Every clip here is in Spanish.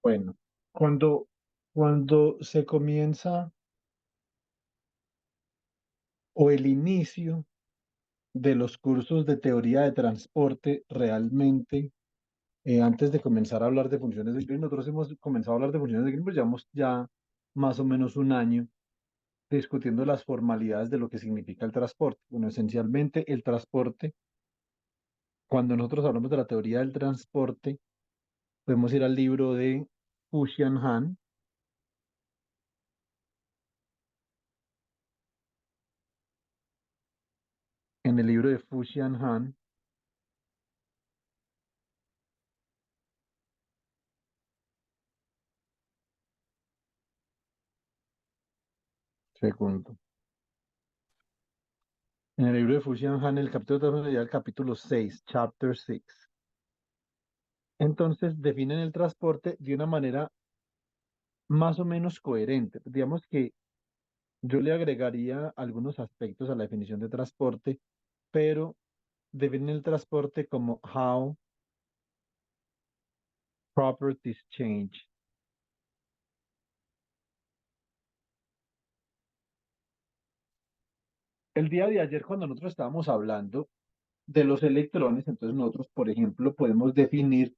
Bueno, cuando se comienza o el inicio de los cursos de teoría de transporte, realmente, antes de comenzar a hablar de funciones de Green, nosotros hemos comenzado a hablar de funciones de Green, pues llevamos ya más o menos un año discutiendo las formalidades de lo que significa el transporte. Bueno, esencialmente el transporte, cuando nosotros hablamos de la teoría del transporte, podemos ir al libro de Fuxian Han. En el libro de Fuxian Han, segundo. En el libro de Fuxian Han, el capítulo de transporte, el capítulo 6, chapter 6. Entonces definen el transporte de una manera más o menos coherente. Digamos que yo le agregaría algunos aspectos a la definición de transporte, pero definen el transporte como how properties change. El día de ayer, cuando nosotros estábamos hablando de los electrones, entonces nosotros, por ejemplo, podemos definir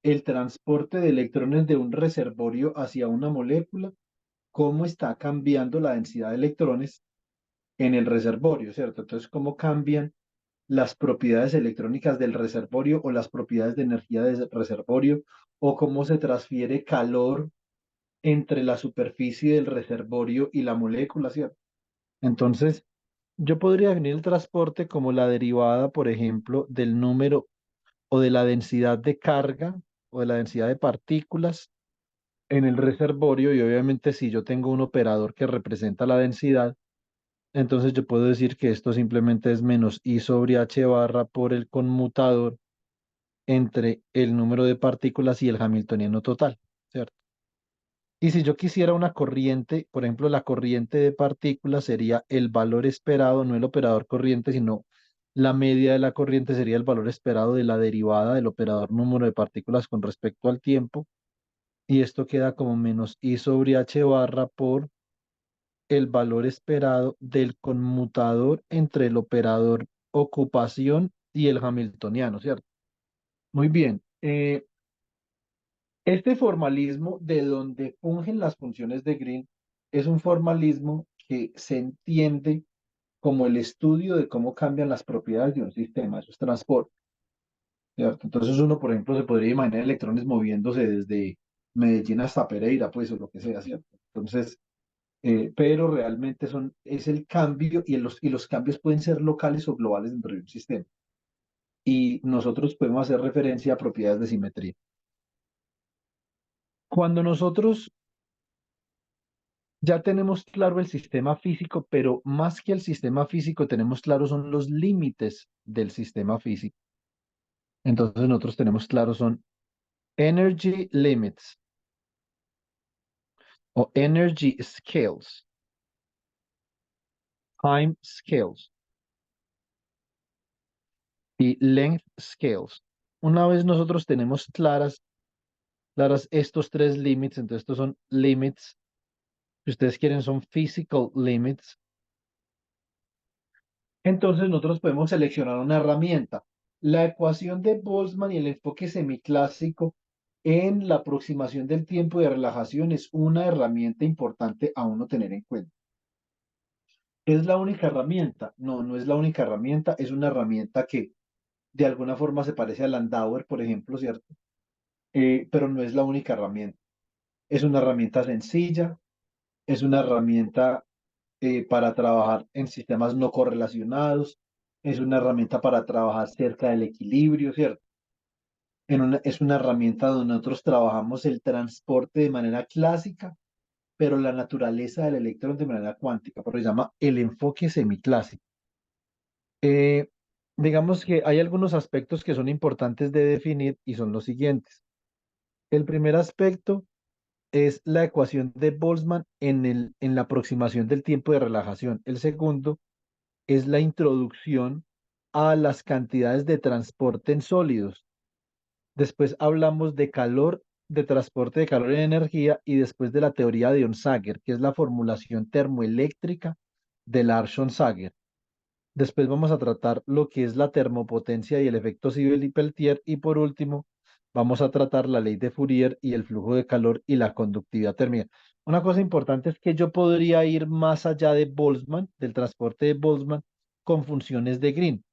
el transporte de electrones de un reservorio hacia una molécula, cómo está cambiando la densidad de electrones en el reservorio, ¿cierto? Entonces, cómo cambian las propiedades electrónicas del reservorio o las propiedades de energía del reservorio, o cómo se transfiere calor entre la superficie del reservorio y la molécula, ¿cierto? Entonces, yo podría definir el transporte como la derivada, por ejemplo, del número o de la densidad de carga o de la densidad de partículas en el reservorio, y obviamente si yo tengo un operador que representa la densidad, entonces yo puedo decir que esto simplemente es menos I sobre H barra por el conmutador entre el número de partículas y el hamiltoniano total, ¿cierto? Y si yo quisiera una corriente, por ejemplo, la corriente de partículas sería el valor esperado, no el operador corriente, sino la media de la corriente sería el valor esperado de la derivada del operador número de partículas con respecto al tiempo. Y esto queda como menos I sobre H barra por el valor esperado del conmutador entre el operador ocupación y el hamiltoniano, ¿cierto? Muy bien. Este formalismo de donde fungen las funciones de Green es un formalismo que se entiende como el estudio de cómo cambian las propiedades de un sistema, eso es transporte, ¿cierto? Entonces uno, por ejemplo, se podría imaginar electrones moviéndose desde Medellín hasta Pereira, pues, o lo que sea, ¿cierto? Entonces, pero realmente es el cambio y los cambios pueden ser locales o globales dentro de un sistema. Y nosotros podemos hacer referencia a propiedades de simetría. Cuando nosotros ya tenemos claro el sistema físico, pero más que el sistema físico, tenemos claro son los límites del sistema físico. Entonces nosotros tenemos claro son energy limits o energy scales, time scales y length scales. Una vez nosotros tenemos claras estos tres límites, entonces estos son limits, si ustedes quieren son physical limits, entonces nosotros podemos seleccionar una herramienta. La ecuación de Boltzmann y el enfoque semiclásico en la aproximación del tiempo de relajación es una herramienta importante a uno tener en cuenta. ¿Es la única herramienta? No, no es la única herramienta, es una herramienta que de alguna forma se parece a Landauer, por ejemplo, ¿cierto? Pero no es la única herramienta. Es una herramienta sencilla, es una herramienta para trabajar en sistemas no correlacionados, es una herramienta para trabajar cerca del equilibrio, ¿cierto? Es una herramienta donde nosotros trabajamos el transporte de manera clásica, pero la naturaleza del electrón de manera cuántica, por eso se llama el enfoque semiclásico. Eh, digamos que hay algunos aspectos que son importantes de definir y son los siguientes. El primer aspecto es la ecuación de Boltzmann en la aproximación del tiempo de relajación. El segundo es la introducción a las cantidades de transporte en sólidos. Después hablamos de calor de transporte de calor y energía y después de la teoría de Onsager, que es la formulación termoeléctrica de Larson-Sager. Después vamos a tratar lo que es la termopotencia y el efecto Sibeli-Peltier. Y por último, vamos a tratar la ley de Fourier y el flujo de calor y la conductividad térmica. Una cosa importante es que yo podría ir más allá de Boltzmann, del transporte de Boltzmann, con funciones de Green.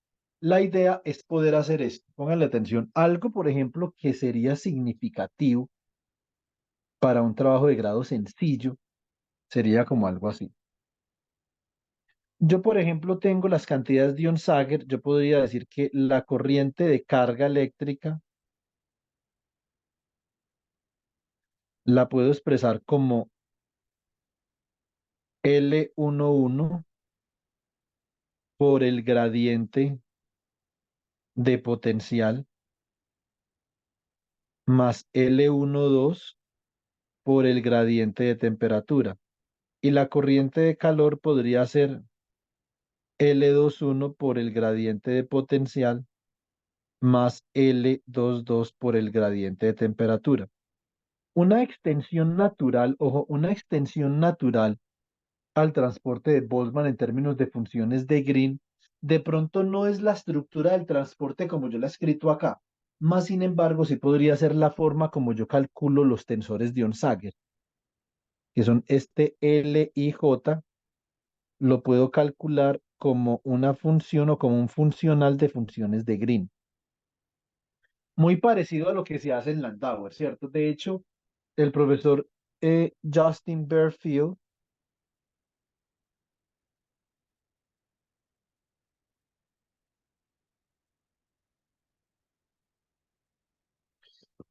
La idea es poder hacer esto. Pónganle atención. Algo, por ejemplo, que sería significativo para un trabajo de grado sencillo, sería como algo así. Yo, por ejemplo, tengo las cantidades de Onsager. Yo podría decir que la corriente de carga eléctrica la puedo expresar como L11 por el gradiente de potencial más L12 por el gradiente de temperatura. Y la corriente de calor podría ser L21 por el gradiente de potencial más L22 por el gradiente de temperatura. Una extensión natural, ojo, una extensión natural al transporte de Boltzmann en términos de funciones de Green, de pronto no es la estructura del transporte como yo la he escrito acá, más sin embargo sí podría ser la forma como yo calculo los tensores de Onsager, que son este L y J, lo puedo calcular como una función o como un funcional de funciones de Green. Muy parecido a lo que se hace en Landauer, ¿cierto? De hecho, el profesor Justin Berfield,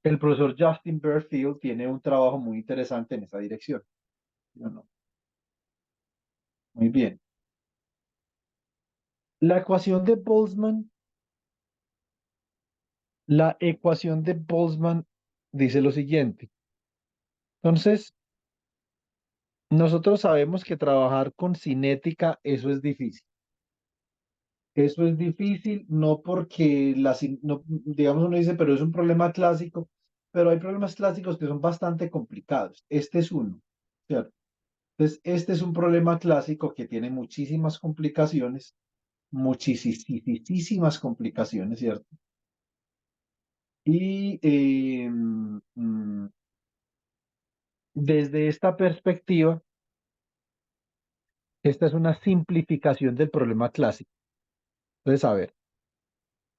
el profesor Justin Berfield tiene un trabajo muy interesante en esa dirección. ¿Sí o no? Muy bien. La ecuación de Boltzmann, la ecuación de Boltzmann dice lo siguiente. Entonces, nosotros sabemos que trabajar con cinética, eso es difícil. Eso es difícil, no porque no, digamos, uno dice, pero es un problema clásico, pero hay problemas clásicos que son bastante complicados. Este es uno, ¿cierto? Entonces, este es un problema clásico que tiene muchísimas complicaciones, muchísimas complicaciones, ¿cierto? Y desde esta perspectiva, esta es una simplificación del problema clásico. Entonces, a ver,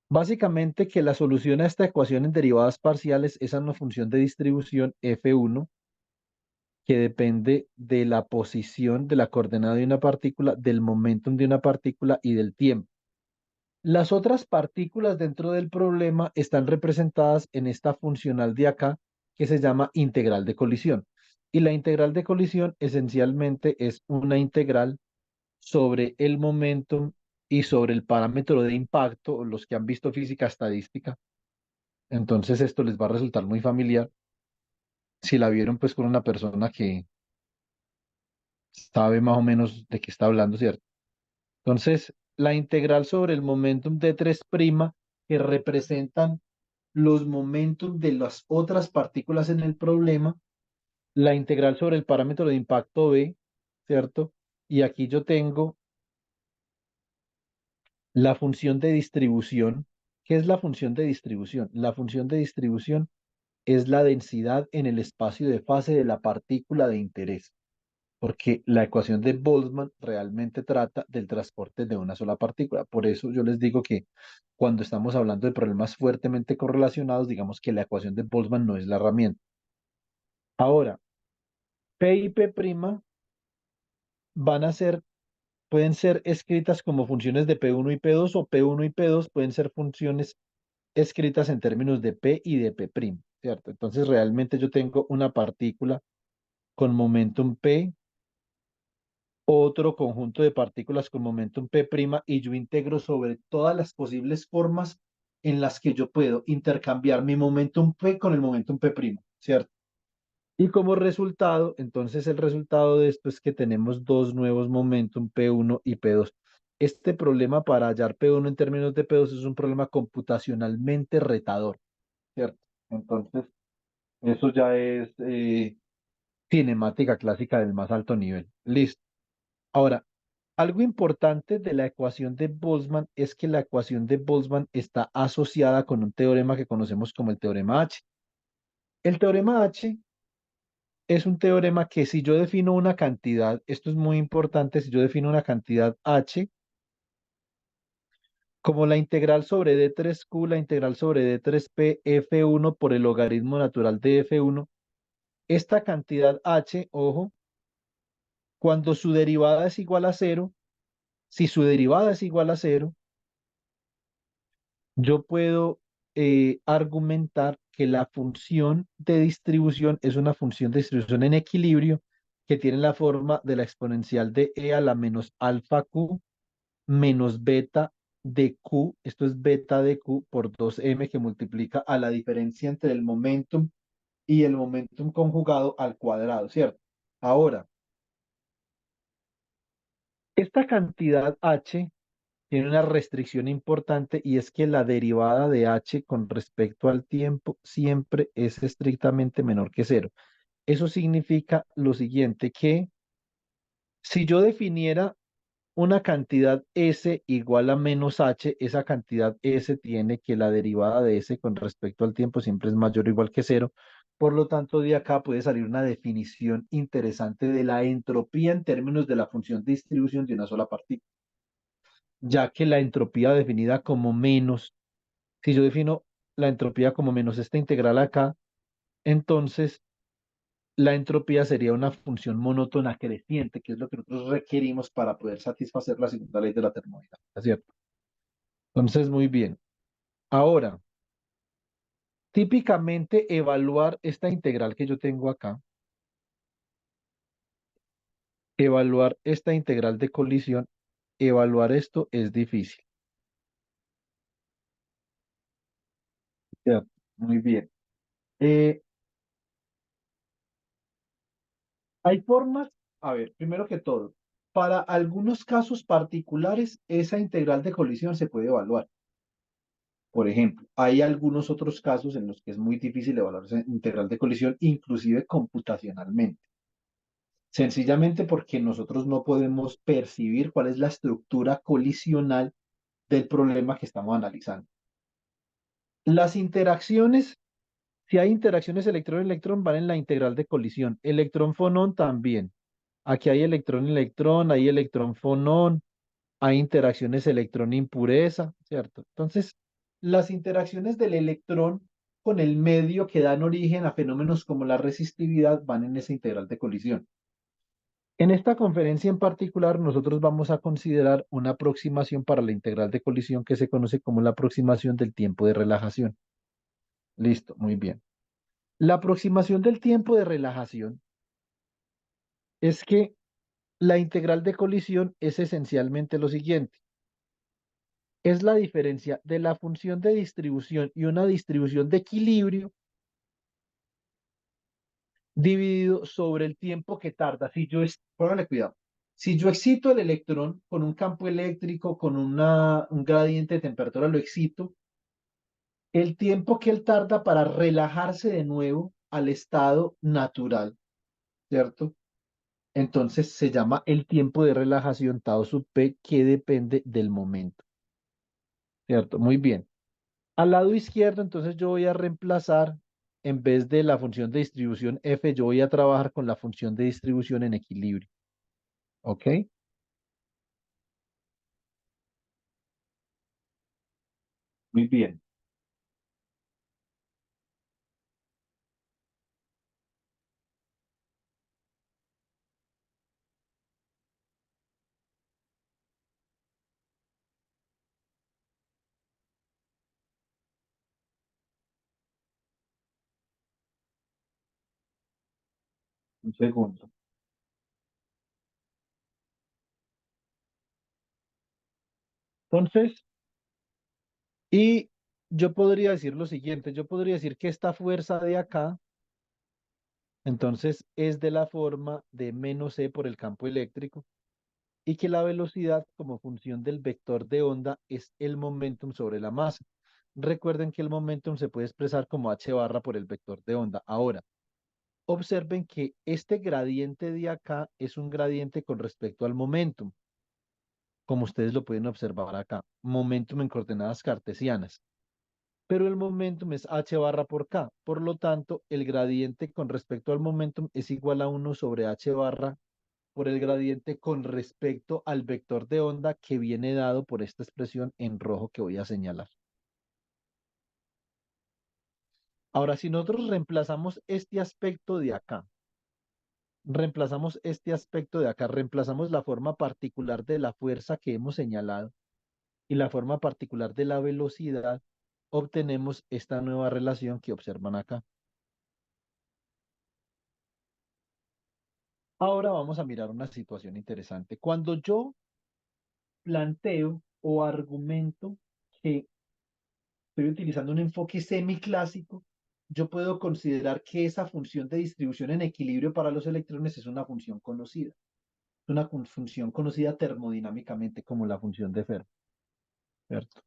básicamente que la solución a esta ecuación en derivadas parciales es a una función de distribución F1 que depende de la posición de la coordenada de una partícula, del momentum de una partícula y del tiempo. Las otras partículas dentro del problema están representadas en esta funcional de acá que se llama integral de colisión. Y la integral de colisión esencialmente es una integral sobre el momentum y sobre el parámetro de impacto, los que han visto física estadística. Entonces esto les va a resultar muy familiar si la vieron pues con una persona que sabe más o menos de qué está hablando, ¿cierto? Entonces, la integral sobre el momentum de 3' que representan los momentum de las otras partículas en el problema, la integral sobre el parámetro de impacto B, ¿cierto? Y aquí yo tengo la función de distribución. ¿Qué es la función de distribución? La función de distribución es la densidad en el espacio de fase de la partícula de interés, porque la ecuación de Boltzmann realmente trata del transporte de una sola partícula. Por eso yo les digo que cuando estamos hablando de problemas fuertemente correlacionados, digamos que la ecuación de Boltzmann no es la herramienta. Ahora, P y P' van a ser, pueden ser escritas como funciones de P1 y P2 o P1 y P2 pueden ser funciones escritas en términos de P y de P', ¿cierto? Entonces realmente yo tengo una partícula con momentum P, otro conjunto de partículas con momentum P' y yo integro sobre todas las posibles formas en las que yo puedo intercambiar mi momentum P con el momentum P', ¿cierto? Y como resultado, entonces el resultado de esto es que tenemos dos nuevos momentum P1 y P2. Este problema para hallar P1 en términos de P2 es un problema computacionalmente retador, ¿cierto? Entonces, Eso ya es cinemática clásica del más alto nivel. Listo. Ahora, algo importante de la ecuación de Boltzmann es que la ecuación de Boltzmann está asociada con un teorema que conocemos como el teorema H. El teorema H es un teorema que si yo defino una cantidad, esto es muy importante, si yo defino una cantidad H como la integral sobre d3q, la integral sobre d3p, f1 por el logaritmo natural de f1, esta cantidad H, ojo, cuando su derivada es igual a cero, si su derivada es igual a cero, yo puedo argumentar que la función de distribución es una función de distribución en equilibrio que tiene la forma de la exponencial de e a la menos alfa q menos beta de q, esto es beta de q por 2m que multiplica a la diferencia entre el momentum y el momentum conjugado al cuadrado, ¿cierto? Ahora, esta cantidad h tiene una restricción importante y es que la derivada de h con respecto al tiempo siempre es estrictamente menor que cero. Eso significa lo siguiente, que si yo definiera una cantidad s igual a menos h, esa cantidad s tiene que la derivada de s con respecto al tiempo siempre es mayor o igual que cero. Por lo tanto, de acá puede salir una definición interesante de la entropía en términos de la función de distribución de una sola partícula, ya que la entropía definida como menos, si yo defino la entropía como menos esta integral acá, entonces la entropía sería una función monótona creciente, que es lo que nosotros requerimos para poder satisfacer la segunda ley de la termodinámica, ¿cierto? Entonces, muy bien. Ahora, típicamente evaluar esta integral que yo tengo acá, evaluar esta integral de colisión, evaluar esto es difícil. Ya, muy bien. Eh, hay formas, a ver, primero que todo, para algunos casos particulares, esa integral de colisión se puede evaluar. Por ejemplo, hay algunos otros casos en los que es muy difícil evaluar esa integral de colisión, inclusive computacionalmente. Sencillamente porque nosotros no podemos percibir cuál es la estructura colisional del problema que estamos analizando. Las interacciones, si hay interacciones electrón-electrón, van en la integral de colisión. Electrón-fonón también. Aquí hay electrón-electrón, hay electrón-fonón, hay interacciones electrón-impureza, ¿cierto? Entonces, las interacciones del electrón con el medio que dan origen a fenómenos como la resistividad van en esa integral de colisión. En esta conferencia en particular, nosotros vamos a considerar una aproximación para la integral de colisión que se conoce como la aproximación del tiempo de relajación. Listo, muy bien. La aproximación del tiempo de relajación es que la integral de colisión es esencialmente lo siguiente. Es la diferencia de la función de distribución y una distribución de equilibrio dividido sobre el tiempo que tarda. Póngale cuidado. Si yo excito el electrón con un campo eléctrico, con un gradiente de temperatura, lo excito, el tiempo que él tarda para relajarse de nuevo al estado natural, ¿cierto? Entonces se llama el tiempo de relajación tau sub p, que depende del momento, ¿cierto? Muy bien. Al lado izquierdo, entonces yo voy a reemplazar, en vez de la función de distribución f, yo voy a trabajar con la función de distribución en equilibrio, ¿ok? Muy bien. Un segundo. Entonces, y yo podría decir lo siguiente, yo podría decir que esta fuerza de acá, entonces, es de la forma de menos e por el campo eléctrico, y que la velocidad como función del vector de onda es el momentum sobre la masa. Recuerden que el momentum se puede expresar como h barra por el vector de onda. Ahora, observen que este gradiente de acá es un gradiente con respecto al momentum, como ustedes lo pueden observar acá. Momentum en coordenadas cartesianas. Pero el momentum es h barra por k. Por lo tanto, el gradiente con respecto al momentum es igual a 1 sobre h barra por el gradiente con respecto al vector de onda que viene dado por esta expresión en rojo que voy a señalar. Ahora, si nosotros reemplazamos este aspecto de acá, reemplazamos la forma particular de la fuerza que hemos señalado y la forma particular de la velocidad, obtenemos esta nueva relación que observan acá. Ahora vamos a mirar una situación interesante. Cuando yo planteo o argumento que estoy utilizando un enfoque semiclásico, yo puedo considerar que esa función de distribución en equilibrio para los electrones es una función conocida. Es una función conocida termodinámicamente como la función de Fermi, ¿cierto?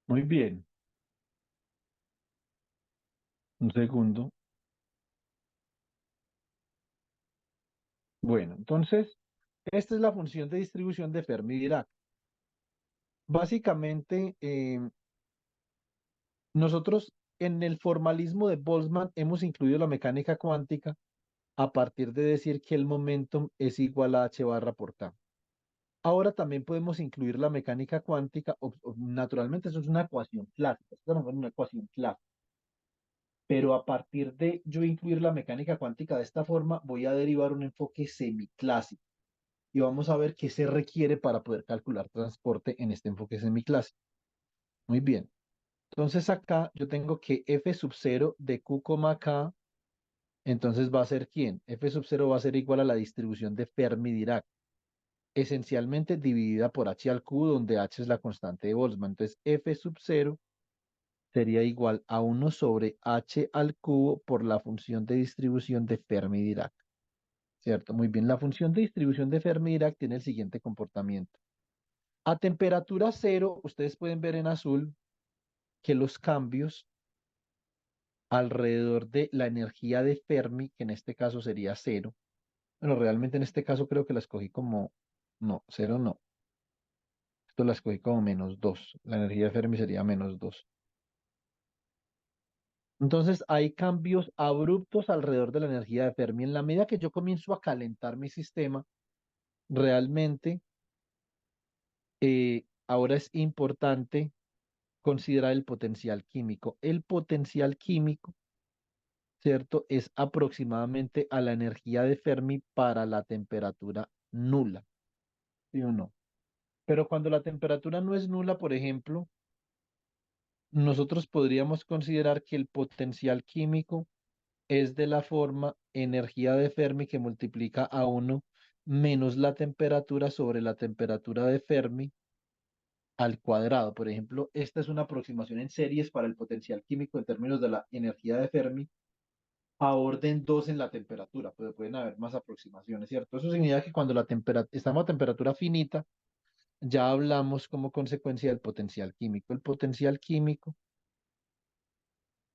Muy bien, un segundo. Bueno, entonces, esta es la función de distribución de Fermi-Dirac. Básicamente, nosotros en el formalismo de Boltzmann hemos incluido la mecánica cuántica a partir de decir que el momentum es igual a h barra por k. Ahora también podemos incluir la mecánica cuántica, naturalmente eso es una ecuación clásica, estamos hablando de una ecuación clásica, pero a partir de yo incluir la mecánica cuántica de esta forma, voy a derivar un enfoque semiclásico y vamos a ver qué se requiere para poder calcular transporte en este enfoque semiclásico. Muy bien, entonces acá yo tengo que f sub 0 de q, k, entonces va a ser ¿quién? F sub 0 va a ser igual a la distribución de Fermi-Dirac, esencialmente dividida por h al cubo, donde h es la constante de Boltzmann. Entonces, f sub 0 sería igual a 1 sobre h al cubo por la función de distribución de Fermi-Dirac. ¿Cierto? Muy bien, la función de distribución de Fermi-Dirac tiene el siguiente comportamiento. A temperatura cero, ustedes pueden ver en azul que los cambios alrededor de la energía de Fermi, que en este caso sería cero, bueno, realmente en este caso creo que la escogí como, no, cero no. Esto la escogí como -2. La energía de Fermi sería -2. Entonces hay cambios abruptos alrededor de la energía de Fermi. En la medida que yo comienzo a calentar mi sistema, realmente ahora es importante considerar el potencial químico. El potencial químico, ¿cierto? Es aproximadamente a la energía de Fermi para la temperatura nula, ¿sí o no? Pero cuando la temperatura no es nula, por ejemplo, nosotros podríamos considerar que el potencial químico es de la forma energía de Fermi que multiplica a 1 menos la temperatura sobre la temperatura de Fermi al cuadrado. Por ejemplo, esta es una aproximación en series para el potencial químico en términos de la energía de Fermi a orden 2 en la temperatura, pero pueden haber más aproximaciones, ¿cierto? Eso significa que cuando estamos a temperatura finita, ya hablamos como consecuencia del potencial químico. El potencial químico.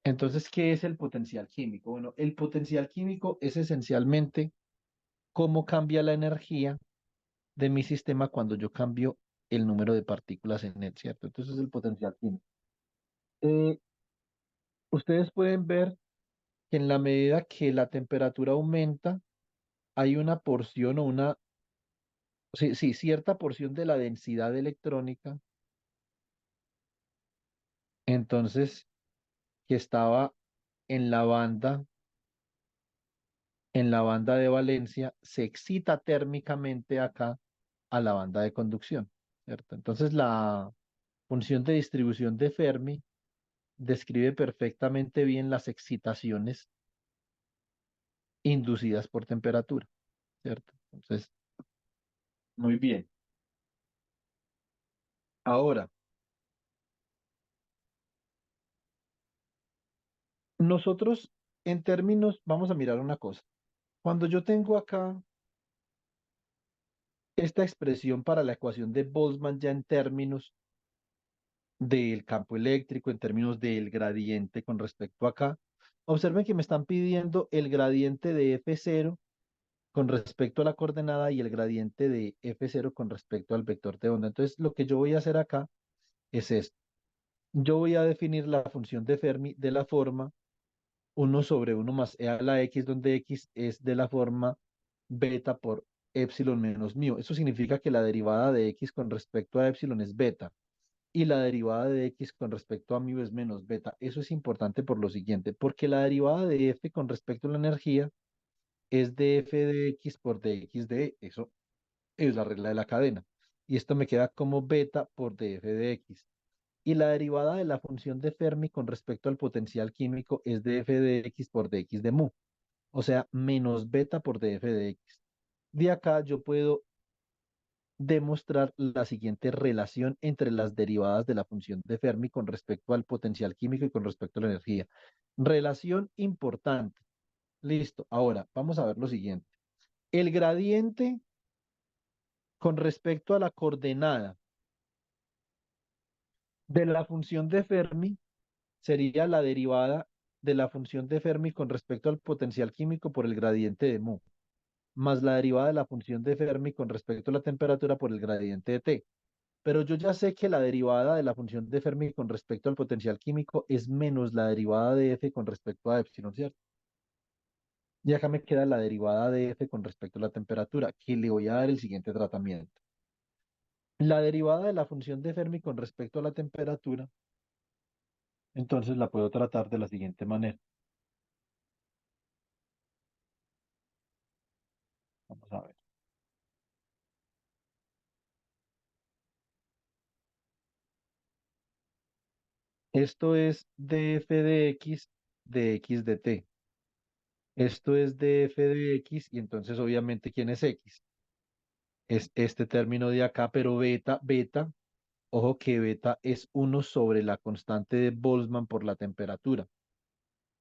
Entonces, ¿qué es el potencial químico? Bueno, el potencial químico es esencialmente cómo cambia la energía de mi sistema cuando yo cambio el número de partículas en él, ¿cierto? Entonces, es el potencial químico. Eh, Ustedes pueden ver que en la medida que la temperatura aumenta, hay una porción o sí, sí, cierta porción de la densidad electrónica, entonces, que estaba en la banda en la banda de valencia se excita térmicamente acá a la banda de conducción, ¿cierto? Entonces la función de distribución de Fermi describe perfectamente bien las excitaciones inducidas por temperatura, ¿cierto? Entonces, muy bien. Ahora, nosotros en términos, vamos a mirar una cosa. Cuando yo tengo acá esta expresión para la ecuación de Boltzmann ya en términos del campo eléctrico, en términos del gradiente con respecto a acá, observen que me están pidiendo el gradiente de F0 con respecto a la coordenada y el gradiente de F0 con respecto al vector de onda. Entonces, lo que yo voy a hacer acá es esto. Yo voy a definir la función de Fermi de la forma 1/1 más e a la x, donde x es de la forma beta por epsilon menos mu. Eso significa que la derivada de x con respecto a epsilon es beta y la derivada de x con respecto a mu es menos beta. Eso es importante por lo siguiente, porque la derivada de f con respecto a la energía es df de x por dx de e. Eso es la regla de la cadena. Y esto me queda como beta por df de x. Y la derivada de la función de Fermi con respecto al potencial químico es df de x por dx de mu. O sea, menos beta por df de x. De acá yo puedo demostrar la siguiente relación entre las derivadas de la función de Fermi con respecto al potencial químico y con respecto a la energía. Relación importante. Listo. Ahora, vamos a ver lo siguiente. El gradiente con respecto a la coordenada de la función de Fermi sería la derivada de la función de Fermi con respecto al potencial químico por el gradiente de mu, más la derivada de la función de Fermi con respecto a la temperatura por el gradiente de T. Pero yo ya sé que la derivada de la función de Fermi con respecto al potencial químico es menos la derivada de F con respecto a epsilon, ¿cierto? Y acá me queda la derivada de F con respecto a la temperatura, que le voy a dar el siguiente tratamiento. La derivada de la función de Fermi con respecto a la temperatura, entonces la puedo tratar de la siguiente manera. Vamos a ver. Esto es df de x de t. Esto es df de x y entonces obviamente ¿quién es x? Es este término de acá, pero beta, ojo que beta es 1 sobre la constante de Boltzmann por la temperatura.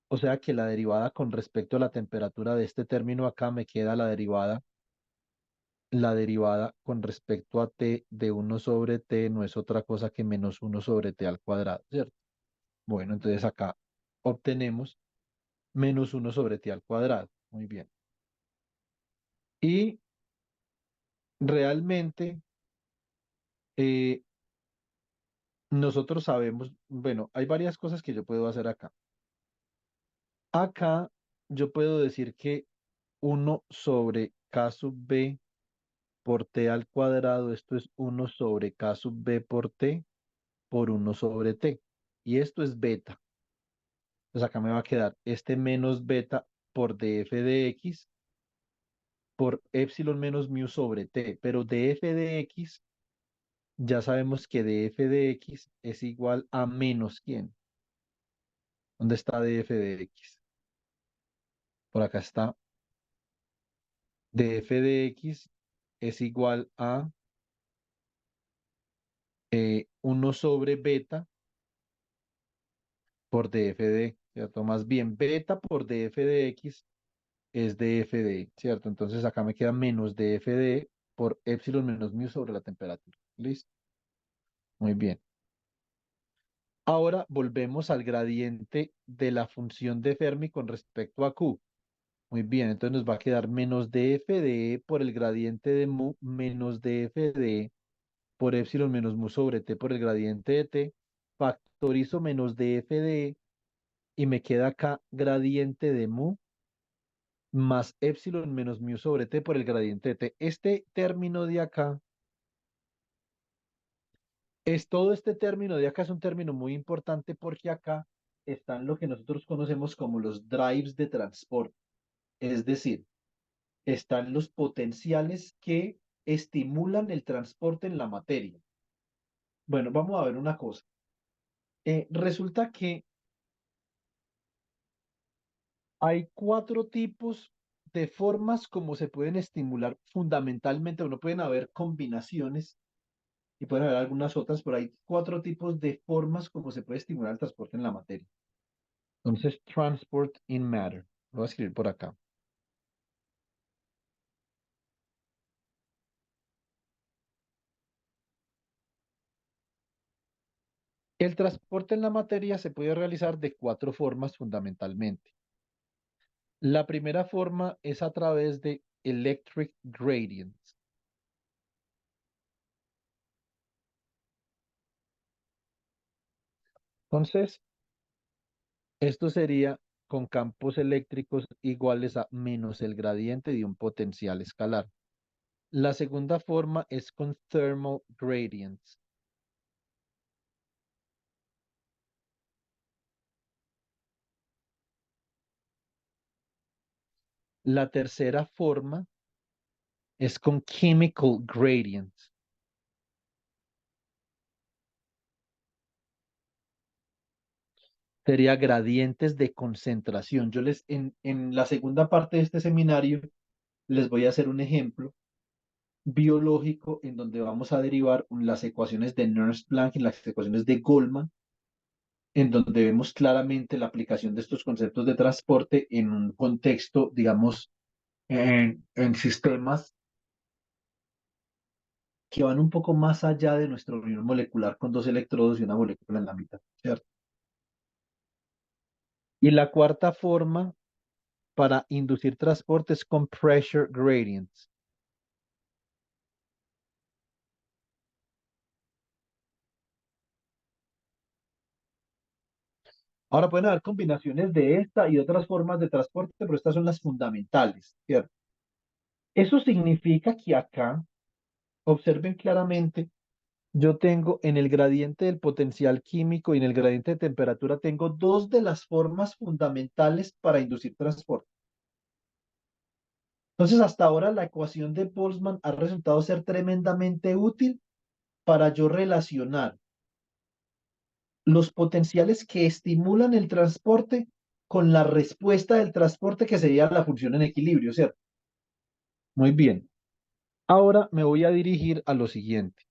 O sea que la derivada con respecto a la temperatura de este término acá me queda la derivada con respecto a t de 1 sobre t no es otra cosa que menos 1 sobre t al cuadrado, ¿cierto? Bueno, entonces acá obtenemos menos 1 sobre t al cuadrado. Muy bien. Y realmente eh, nosotros sabemos, bueno, hay varias cosas que yo puedo hacer acá. Acá yo puedo decir que 1 sobre k sub b por t al cuadrado, esto es 1 sobre k sub b por 1 sobre t. Y esto es beta. Entonces acá me va a quedar este menos beta por df de x por epsilon menos mu sobre t. Pero df de x, ya sabemos que df de x es igual a menos ¿quién? ¿Dónde está df de x? Por acá está. Df de x es igual a 1 sobre beta por df de, ¿cierto? Más bien, beta por df de x es df de, ¿cierto? Entonces acá me queda menos df de por epsilon menos mu sobre la temperatura. ¿Listo? Muy bien. Ahora volvemos al gradiente de la función de Fermi con respecto a Q. Muy bien, entonces nos va a quedar menos df de E por el gradiente de mu menos df de E por epsilon menos mu sobre t por el gradiente de t. Factorizo menos df de E y me queda acá gradiente de mu más epsilon menos mu sobre t por el gradiente de t. Este término de acá, todo este término de acá es un término muy importante porque acá están lo que nosotros conocemos como los drives de transporte. Es decir, están los potenciales que estimulan el transporte en la materia. Bueno, vamos a ver una cosa. Resulta que hay cuatro tipos de formas como se pueden estimular fundamentalmente, o no pueden haber combinaciones y pueden haber algunas otras, pero hay cuatro tipos de formas como se puede estimular el transporte en la materia. Entonces, transport in matter. Lo voy a escribir por acá. El transporte en la materia se puede realizar de cuatro formas fundamentalmente. La primera forma es a través de electric gradients. Entonces, esto sería con campos eléctricos iguales a menos el gradiente de un potencial escalar. La segunda forma es con thermal gradients. La tercera forma es con chemical gradients. Sería gradientes de concentración. En la segunda parte de este seminario les voy a hacer un ejemplo biológico en donde vamos a derivar las ecuaciones de Nernst-Blank y las ecuaciones de Goldman, en donde vemos claramente la aplicación de estos conceptos de transporte en un contexto, digamos, en sistemas que van un poco más allá de nuestro unión molecular con dos electrodos y una molécula en la mitad, ¿cierto? Y la cuarta forma para inducir transportes con pressure gradients. Ahora pueden haber combinaciones de esta y otras formas de transporte, pero estas son las fundamentales, ¿cierto? Eso significa que acá, observen claramente, yo tengo en el gradiente del potencial químico y en el gradiente de temperatura, tengo dos de las formas fundamentales para inducir transporte. Entonces, hasta ahora la ecuación de Boltzmann ha resultado ser tremendamente útil para yo relacionar los potenciales que estimulan el transporte con la respuesta del transporte que sería la función en equilibrio, ¿cierto? Muy bien. Ahora me voy a dirigir a lo siguiente.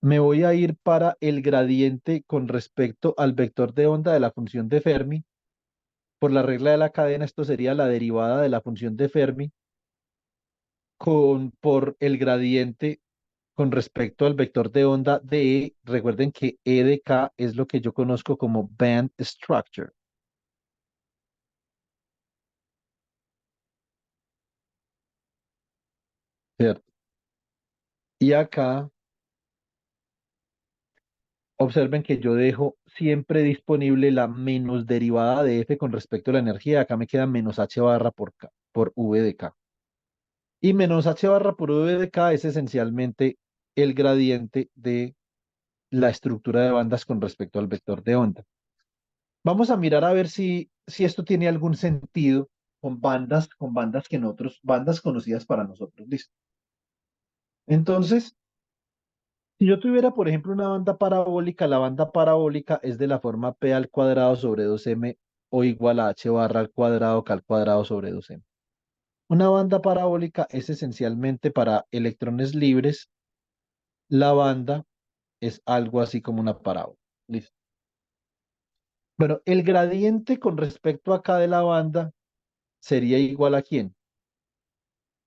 Me voy a ir para el gradiente con respecto al vector de onda de la función de Fermi. Por la regla de la cadena, esto sería la derivada de la función de Fermi por el gradiente con respecto al vector de onda de E. Recuerden que E de K es lo que yo conozco como band structure, ¿cierto? Y acá observen que yo dejo siempre disponible la menos derivada de F con respecto a la energía. Acá me queda menos H barra por K, por V de K. Y menos H barra por V de K es esencialmente el gradiente de la estructura de bandas con respecto al vector de onda. Vamos a mirar a ver si esto tiene algún sentido con bandas que nosotros, bandas conocidas para nosotros. Listo. Entonces, si yo tuviera, por ejemplo, una banda parabólica, la banda parabólica es de la forma P al cuadrado sobre 2m o igual a H barra al cuadrado K al cuadrado sobre 2m. Una banda parabólica es esencialmente para electrones libres. La banda es algo así como una parábola. Listo. Bueno, el gradiente con respecto acá de la banda sería igual a ¿quién?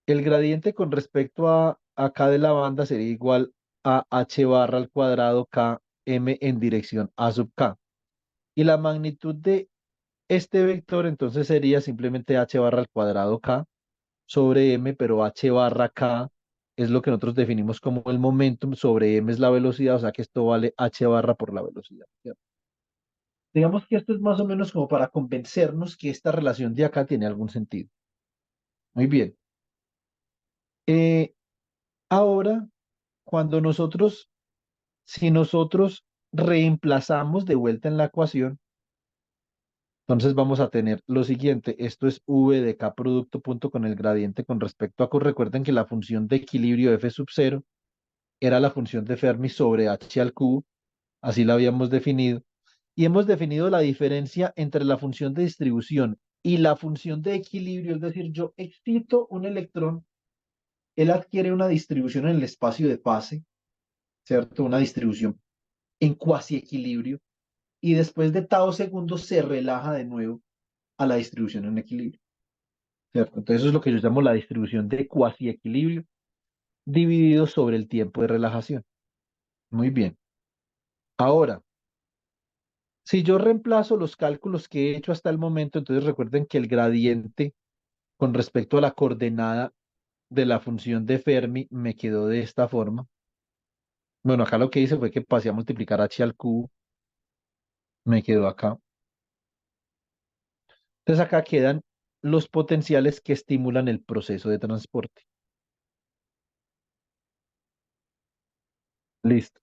El gradiente con respecto a acá de la banda sería igual a h barra al cuadrado k m en dirección a sub k. Y la magnitud de este vector entonces sería simplemente h barra al cuadrado k sobre m, pero h barra k es lo que nosotros definimos como el momentum, sobre m es la velocidad, o sea que esto vale h barra por la velocidad, ¿cierto? Digamos que esto es más o menos como para convencernos que esta relación de acá tiene algún sentido. Muy bien. Eh, Ahora, cuando nosotros, si nosotros reemplazamos de vuelta en la ecuación, entonces vamos a tener lo siguiente. Esto es v de k producto punto con el gradiente con respecto a Q. Recuerden que la función de equilibrio f sub 0 era la función de Fermi sobre h al cubo. así la habíamos definido, y hemos definido la diferencia entre la función de distribución y la función de equilibrio, es decir, yo excito un electrón, él adquiere una distribución en el espacio de fase, ¿cierto? Una distribución en cuasi equilibrio, y después de tau segundos se relaja de nuevo a la distribución en equilibrio, ¿cierto? Entonces eso es lo que yo llamo la distribución de cuasi equilibrio dividido sobre el tiempo de relajación. Muy bien. Ahora, si yo reemplazo los cálculos que he hecho hasta el momento, entonces recuerden que el gradiente con respecto a la coordenada de la función de Fermi me quedó de esta forma. Bueno, acá lo que hice fue que pasé a multiplicar h al cubo, me quedó acá. Entonces acá quedan los potenciales que estimulan el proceso de transporte. Listo.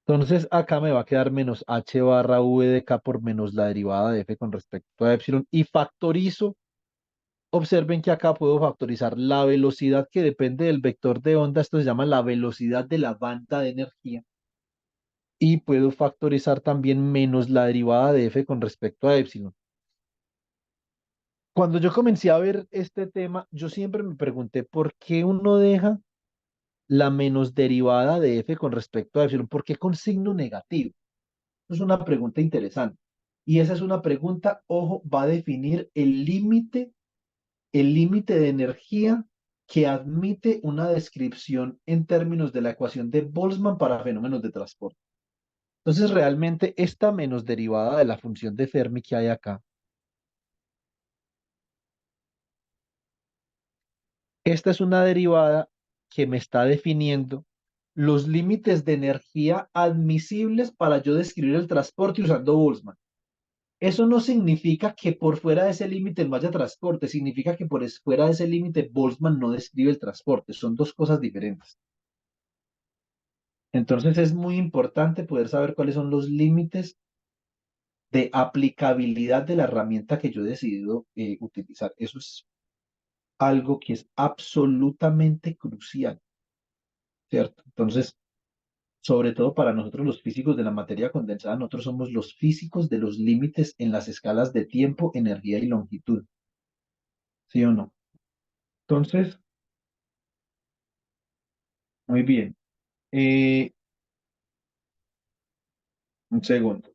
Entonces acá me va a quedar menos h barra v de k por menos la derivada de f con respecto a epsilon y factorizo. Observen que acá puedo factorizar la velocidad que depende del vector de onda. Esto se llama la velocidad de la banda de energía. Y puedo factorizar también menos la derivada de f con respecto a epsilon. Cuando yo comencé a ver este tema, yo siempre me pregunté por qué uno deja la menos derivada de f con respecto a epsilon. ¿Por qué con signo negativo? Es una pregunta interesante. Y esa es una pregunta, ojo, va a definir el límite de energía que admite una descripción en términos de la ecuación de Boltzmann para fenómenos de transporte. Entonces, realmente esta menos derivada de la función de Fermi que hay acá, esta es una derivada que me está definiendo los límites de energía admisibles para yo describir el transporte usando Boltzmann. Eso no significa que por fuera de ese límite no haya transporte, significa que fuera de ese límite Boltzmann no describe el transporte, son dos cosas diferentes. Entonces es muy importante poder saber cuáles son los límites de aplicabilidad de la herramienta que yo he decidido utilizar. Eso es algo que es absolutamente crucial, ¿cierto? Entonces, sobre todo para nosotros los físicos de la materia condensada, nosotros somos los físicos de los límites en las escalas de tiempo, energía y longitud, ¿sí o no? Entonces, muy bien. Eh, un segundo.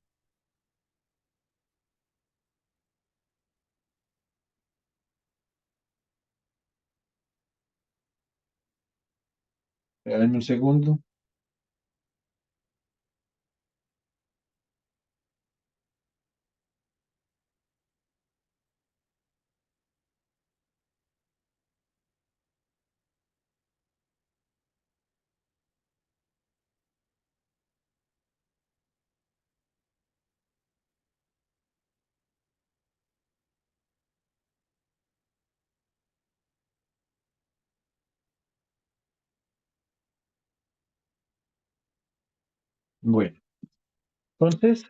Espérenme un segundo. Bueno, entonces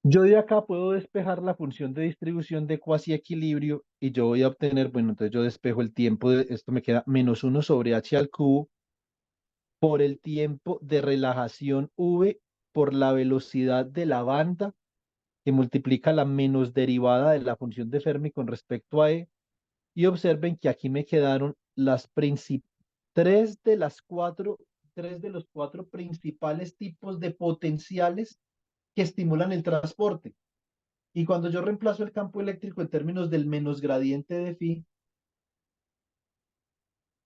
yo de acá puedo despejar la función de distribución de cuasi equilibrio y yo voy a obtener, bueno, entonces yo despejo el tiempo de esto, me queda menos uno sobre h al cubo por el tiempo de relajación v por la velocidad de la banda que multiplica la menos derivada de la función de Fermi con respecto a e. Y observen que aquí me quedaron tres de las cuatro, tres de los cuatro principales tipos de potenciales que estimulan el transporte. Y cuando yo reemplazo el campo eléctrico en términos del menos gradiente de phi,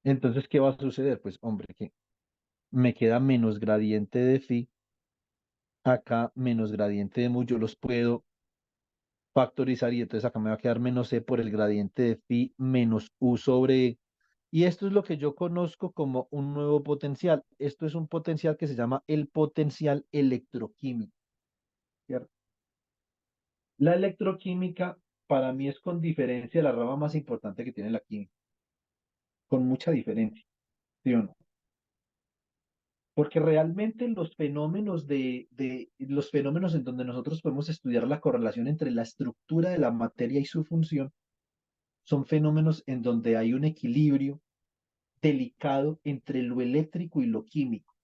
entonces, ¿qué va a suceder? Pues, hombre, que me queda menos gradiente de phi, acá menos gradiente de mu, yo los puedo factorizar y entonces acá me va a quedar menos c por el gradiente de phi menos u sobre e. Y esto es lo que yo conozco como un nuevo potencial. Esto es un potencial que se llama el potencial electroquímico, ¿cierto? La electroquímica para mí es con diferencia la rama más importante que tiene la química, con mucha diferencia, ¿sí o no? Porque realmente los fenómenos en donde nosotros podemos estudiar la correlación entre la estructura de la materia y su función son fenómenos en donde hay un equilibrio delicado entre lo eléctrico y lo químico.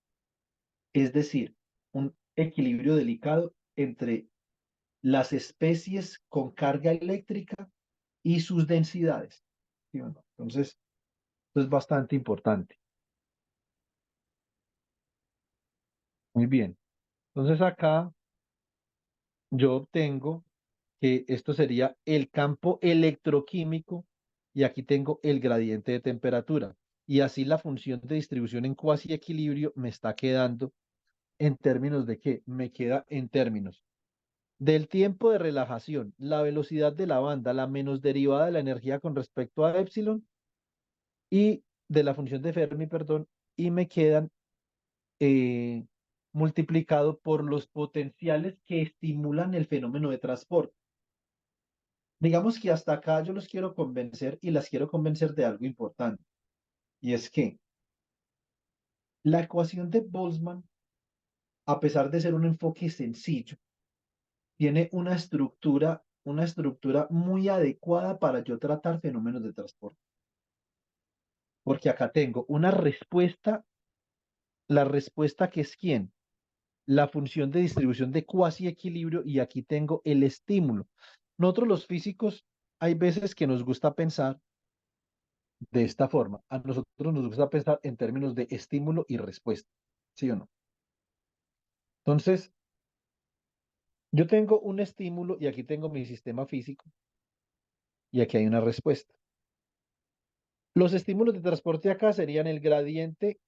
Es decir, un equilibrio delicado entre las especies con carga eléctrica y sus densidades. ¿Sí o no? Entonces, esto es bastante importante. Muy bien. Entonces acá yo obtengo que esto sería el campo electroquímico y aquí tengo el gradiente de temperatura. Y así la función de distribución en cuasi equilibrio me está quedando en términos de qué? Me queda en términos del tiempo de relajación, la velocidad de la banda, la menos derivada de la energía con respecto a epsilon y de la función de Fermi, perdón, y me quedan eh, multiplicado por los potenciales que estimulan el fenómeno de transporte. Digamos que hasta acá yo los quiero convencer y las quiero convencer de algo importante, y es que la ecuación de Boltzmann, a pesar de ser un enfoque sencillo, tiene una estructura muy adecuada para yo tratar fenómenos de transporte. Porque acá tengo una respuesta, la respuesta que es quién, la función de distribución de cuasi equilibrio y aquí tengo el estímulo. Nosotros los físicos hay veces que nos gusta pensar de esta forma. A nosotros nos gusta pensar en términos de estímulo y respuesta, ¿sí o no? Entonces, yo tengo un estímulo y aquí tengo mi sistema físico y aquí hay una respuesta. Los estímulos de transporte acá serían el gradiente,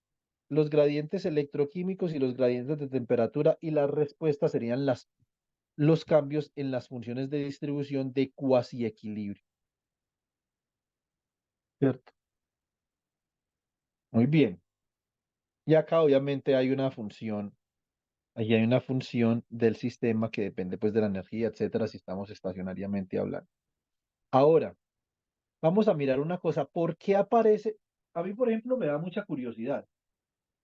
los gradientes electroquímicos y los gradientes de temperatura y las respuestas serían los cambios en las funciones de distribución de cuasi equilibrio. ¿Cierto? Muy bien. Y acá obviamente hay una función, ahí hay una función del sistema que depende pues de la energía, etcétera, si estamos estacionariamente hablando. Ahora, vamos a mirar una cosa, ¿por qué aparece? A mí, por ejemplo, me da mucha curiosidad.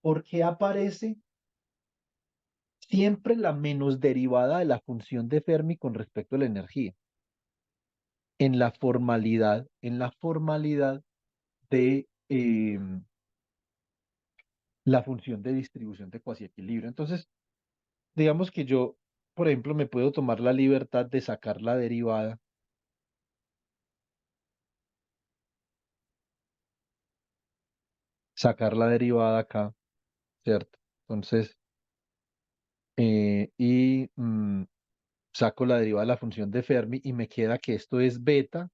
¿Por qué aparece siempre la menos derivada de la función de Fermi con respecto a la energía? En la formalidad de la función de distribución de cuasi equilibrio. Entonces, digamos que yo, por ejemplo, me puedo tomar la libertad de sacar la derivada acá, ¿cierto? Entonces, saco la derivada de la función de Fermi y me queda que esto es beta,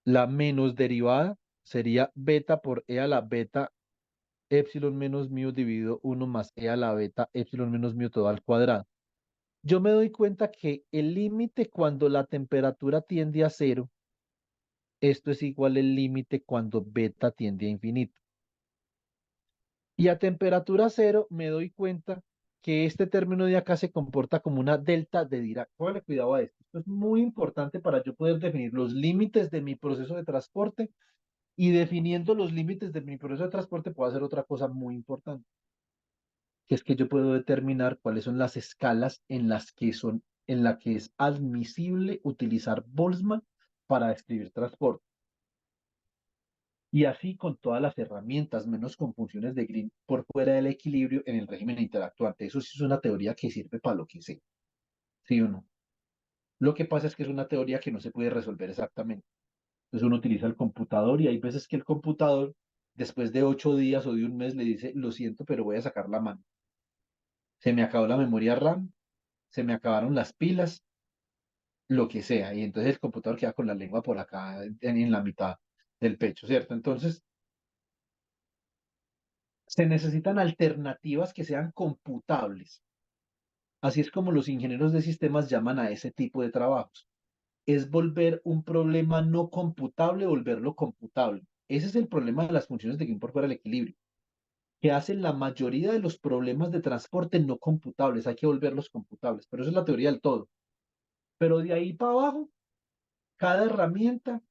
la menos derivada sería beta por e a la beta epsilon menos mu dividido 1 más e a la beta epsilon menos mu todo al cuadrado. Yo me doy cuenta que el límite cuando la temperatura tiende a cero, esto es igual al límite cuando beta tiende a infinito. Y a temperatura cero me doy cuenta que este término de acá se comporta como una delta de Dirac. Póngale cuidado a esto. Esto es muy importante para yo poder definir los límites de mi proceso de transporte y definiendo los límites de mi proceso de transporte puedo hacer otra cosa muy importante, que es que yo puedo determinar cuáles son las escalas en la que es admisible utilizar Boltzmann para describir transporte. Y así con todas las herramientas, menos con funciones de Green por fuera del equilibrio en el régimen interactuante. Eso sí es una teoría que sirve para lo que sea, ¿sí o no? Lo que pasa es que es una teoría que no se puede resolver exactamente. Entonces uno utiliza el computador y hay veces que el computador, después de 8 días o de un mes, le dice, lo siento, pero voy a sacar la mano. Se me acabó la memoria RAM, se me acabaron las pilas, lo que sea. Y entonces el computador queda con la lengua por acá en la mitad del pecho, ¿cierto? Entonces se necesitan alternativas que sean computables. Así es como los ingenieros de sistemas llaman a ese tipo de trabajos. Es volver un problema no computable, volverlo computable. Ese es el problema de las funciones de Green por fuera del equilibrio, que hacen la mayoría de los problemas de transporte no computables. Hay que volverlos computables, pero eso es la teoría del todo. Pero de ahí para abajo, cada herramienta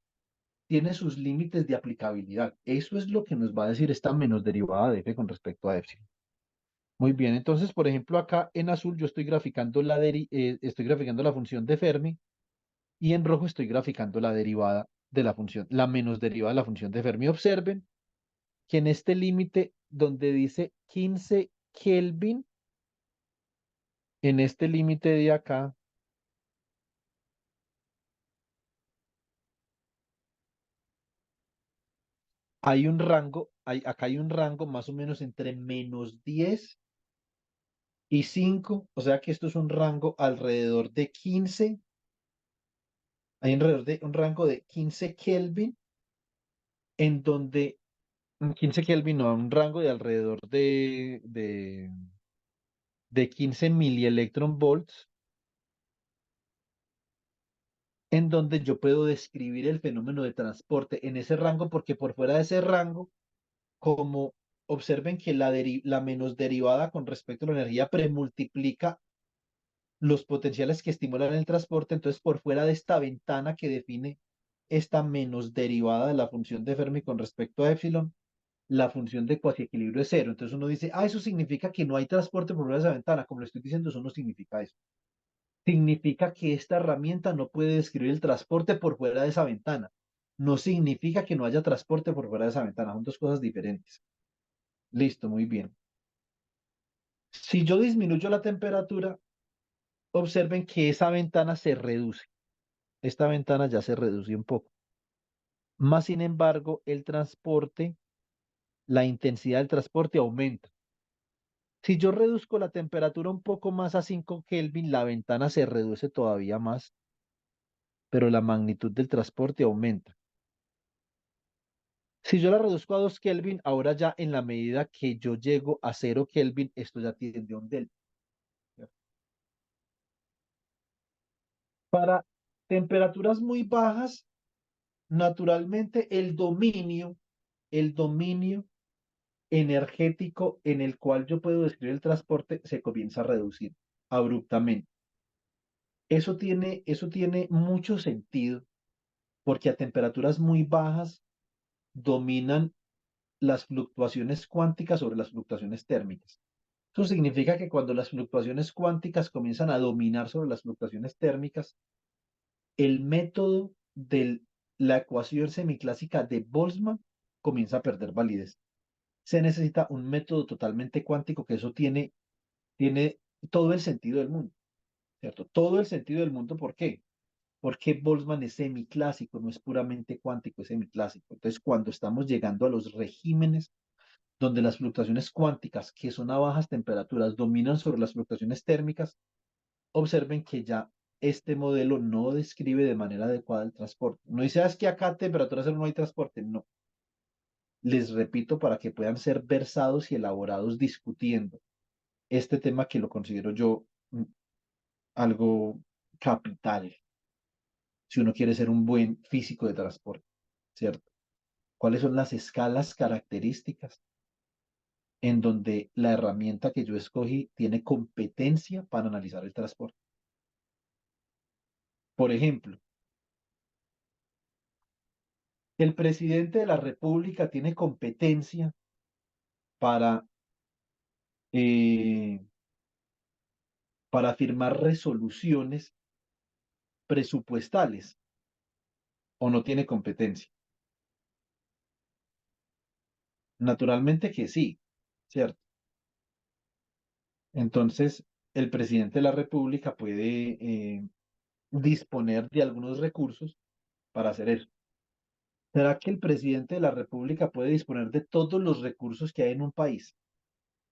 tiene sus límites de aplicabilidad. Eso es lo que nos va a decir esta menos derivada de f con respecto a epsilon. Muy bien, entonces, por ejemplo, acá en azul yo estoy graficando la función de Fermi y en rojo estoy graficando la derivada de la función, la menos derivada de la función de Fermi. Observen que en este límite donde dice Kelvin en este límite de acá, hay un rango, acá hay un rango más o menos entre -10 y 5, o sea que esto es un rango alrededor de 15, hay alrededor de un rango de 15 Kelvin, en donde 15 Kelvin, no, un rango de alrededor de 15 milielectron volts, en donde yo puedo describir el fenómeno de transporte en ese rango, porque por fuera de ese rango, como observen que la menos derivada con respecto a la energía premultiplica los potenciales que estimulan el transporte, entonces por fuera de esta ventana que define esta menos derivada de la función de Fermi con respecto a epsilon, la función de cuasiequilibrio es cero. Entonces uno dice, eso significa que no hay transporte por fuera de esa ventana. Como le estoy diciendo, eso no significa eso. Significa que esta herramienta no puede describir el transporte por fuera de esa ventana. No significa que no haya transporte por fuera de esa ventana. Son dos cosas diferentes. Listo, muy bien. Si yo disminuyo la temperatura, observen que esa ventana se reduce. Esta ventana ya se reduce un poco. Más sin embargo, el transporte, la intensidad del transporte aumenta. Si yo reduzco la temperatura un poco más a 5 Kelvin, la ventana se reduce todavía más, pero la magnitud del transporte aumenta. Si yo la reduzco a 2 Kelvin, ahora ya en la medida que yo llego a 0 Kelvin, esto ya tiene un delta. Para temperaturas muy bajas, naturalmente el dominio energético en el cual yo puedo describir el transporte se comienza a reducir abruptamente. Eso tiene mucho sentido porque a temperaturas muy bajas dominan las fluctuaciones cuánticas sobre las fluctuaciones térmicas. Eso significa que cuando las fluctuaciones cuánticas comienzan a dominar sobre las fluctuaciones térmicas, el método de la ecuación semiclásica de Boltzmann comienza a perder validez. Se necesita un método totalmente cuántico, que eso tiene todo el sentido del mundo, ¿cierto? Todo el sentido del mundo, ¿por qué? Porque Boltzmann es semiclásico, no es puramente cuántico, es semiclásico. Entonces, cuando estamos llegando a los regímenes donde las fluctuaciones cuánticas, que son a bajas temperaturas, dominan sobre las fluctuaciones térmicas, observen que ya este modelo no describe de manera adecuada el transporte. No dice, es que acá a temperatura cero no hay transporte. No. Les repito para que puedan ser versados y elaborados discutiendo este tema que lo considero yo algo capital si uno quiere ser un buen físico de transporte, ¿cierto? ¿Cuáles son las escalas características en donde la herramienta que yo escogí tiene competencia para analizar el transporte? Por ejemplo, el presidente de la República tiene competencia para, eh, para firmar resoluciones presupuestales, o no tiene competencia. Naturalmente que sí, ¿cierto? Entonces, el presidente de la República puede disponer de algunos recursos para hacer eso. ¿Será que el presidente de la República puede disponer de todos los recursos que hay en un país?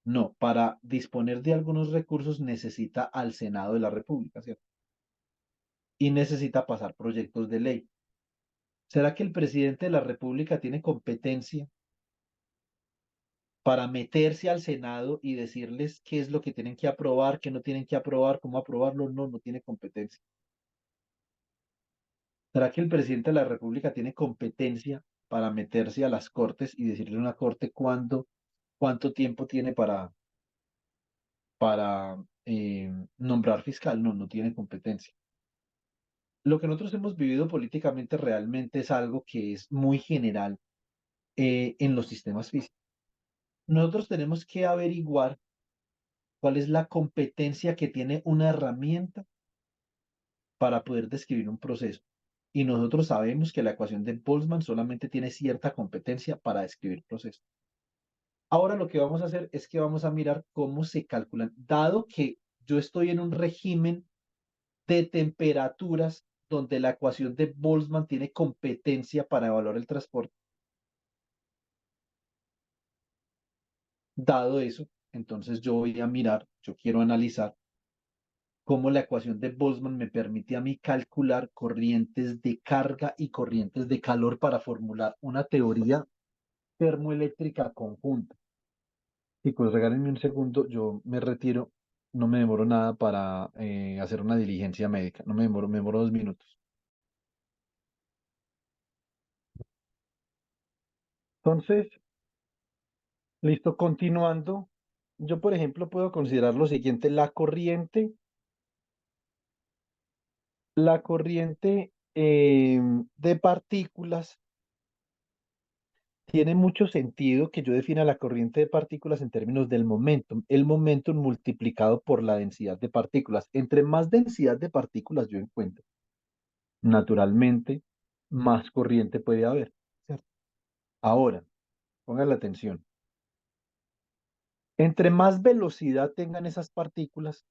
No, para disponer de algunos recursos necesita al Senado de la República, ¿cierto? Y necesita pasar proyectos de ley. ¿Será que el presidente de la República tiene competencia para meterse al Senado y decirles qué es lo que tienen que aprobar, qué no tienen que aprobar, cómo aprobarlo? No, no tiene competencia. ¿Será que el presidente de la República tiene competencia para meterse a las cortes y decirle a una corte cuánto tiempo tiene para nombrar fiscal? No, no tiene competencia. Lo que nosotros hemos vivido políticamente realmente es algo que es muy general en los sistemas físicos. Nosotros tenemos que averiguar cuál es la competencia que tiene una herramienta para poder describir un proceso. Y nosotros sabemos que la ecuación de Boltzmann solamente tiene cierta competencia para describir procesos. Ahora lo que vamos a hacer es que vamos a mirar cómo se calculan. Dado que yo estoy en un régimen de temperaturas donde la ecuación de Boltzmann tiene competencia para evaluar el transporte, dado eso, entonces yo voy a mirar, yo quiero analizar cómo la ecuación de Boltzmann me permite a mí calcular corrientes de carga y corrientes de calor para formular una teoría termoeléctrica conjunta. Chicos, regálenme un segundo, yo me retiro, no me demoro nada para hacer una diligencia médica, no me demoro 2 minutos. Entonces, listo, continuando, yo por ejemplo puedo considerar lo siguiente, la corriente de partículas. Tiene mucho sentido que yo defina la corriente de partículas en términos del momentum, el momentum multiplicado por la densidad de partículas. Entre más densidad de partículas yo encuentro, naturalmente, más corriente puede haber, ¿cierto? Ahora, pongan la atención. Entre más velocidad tengan esas partículas,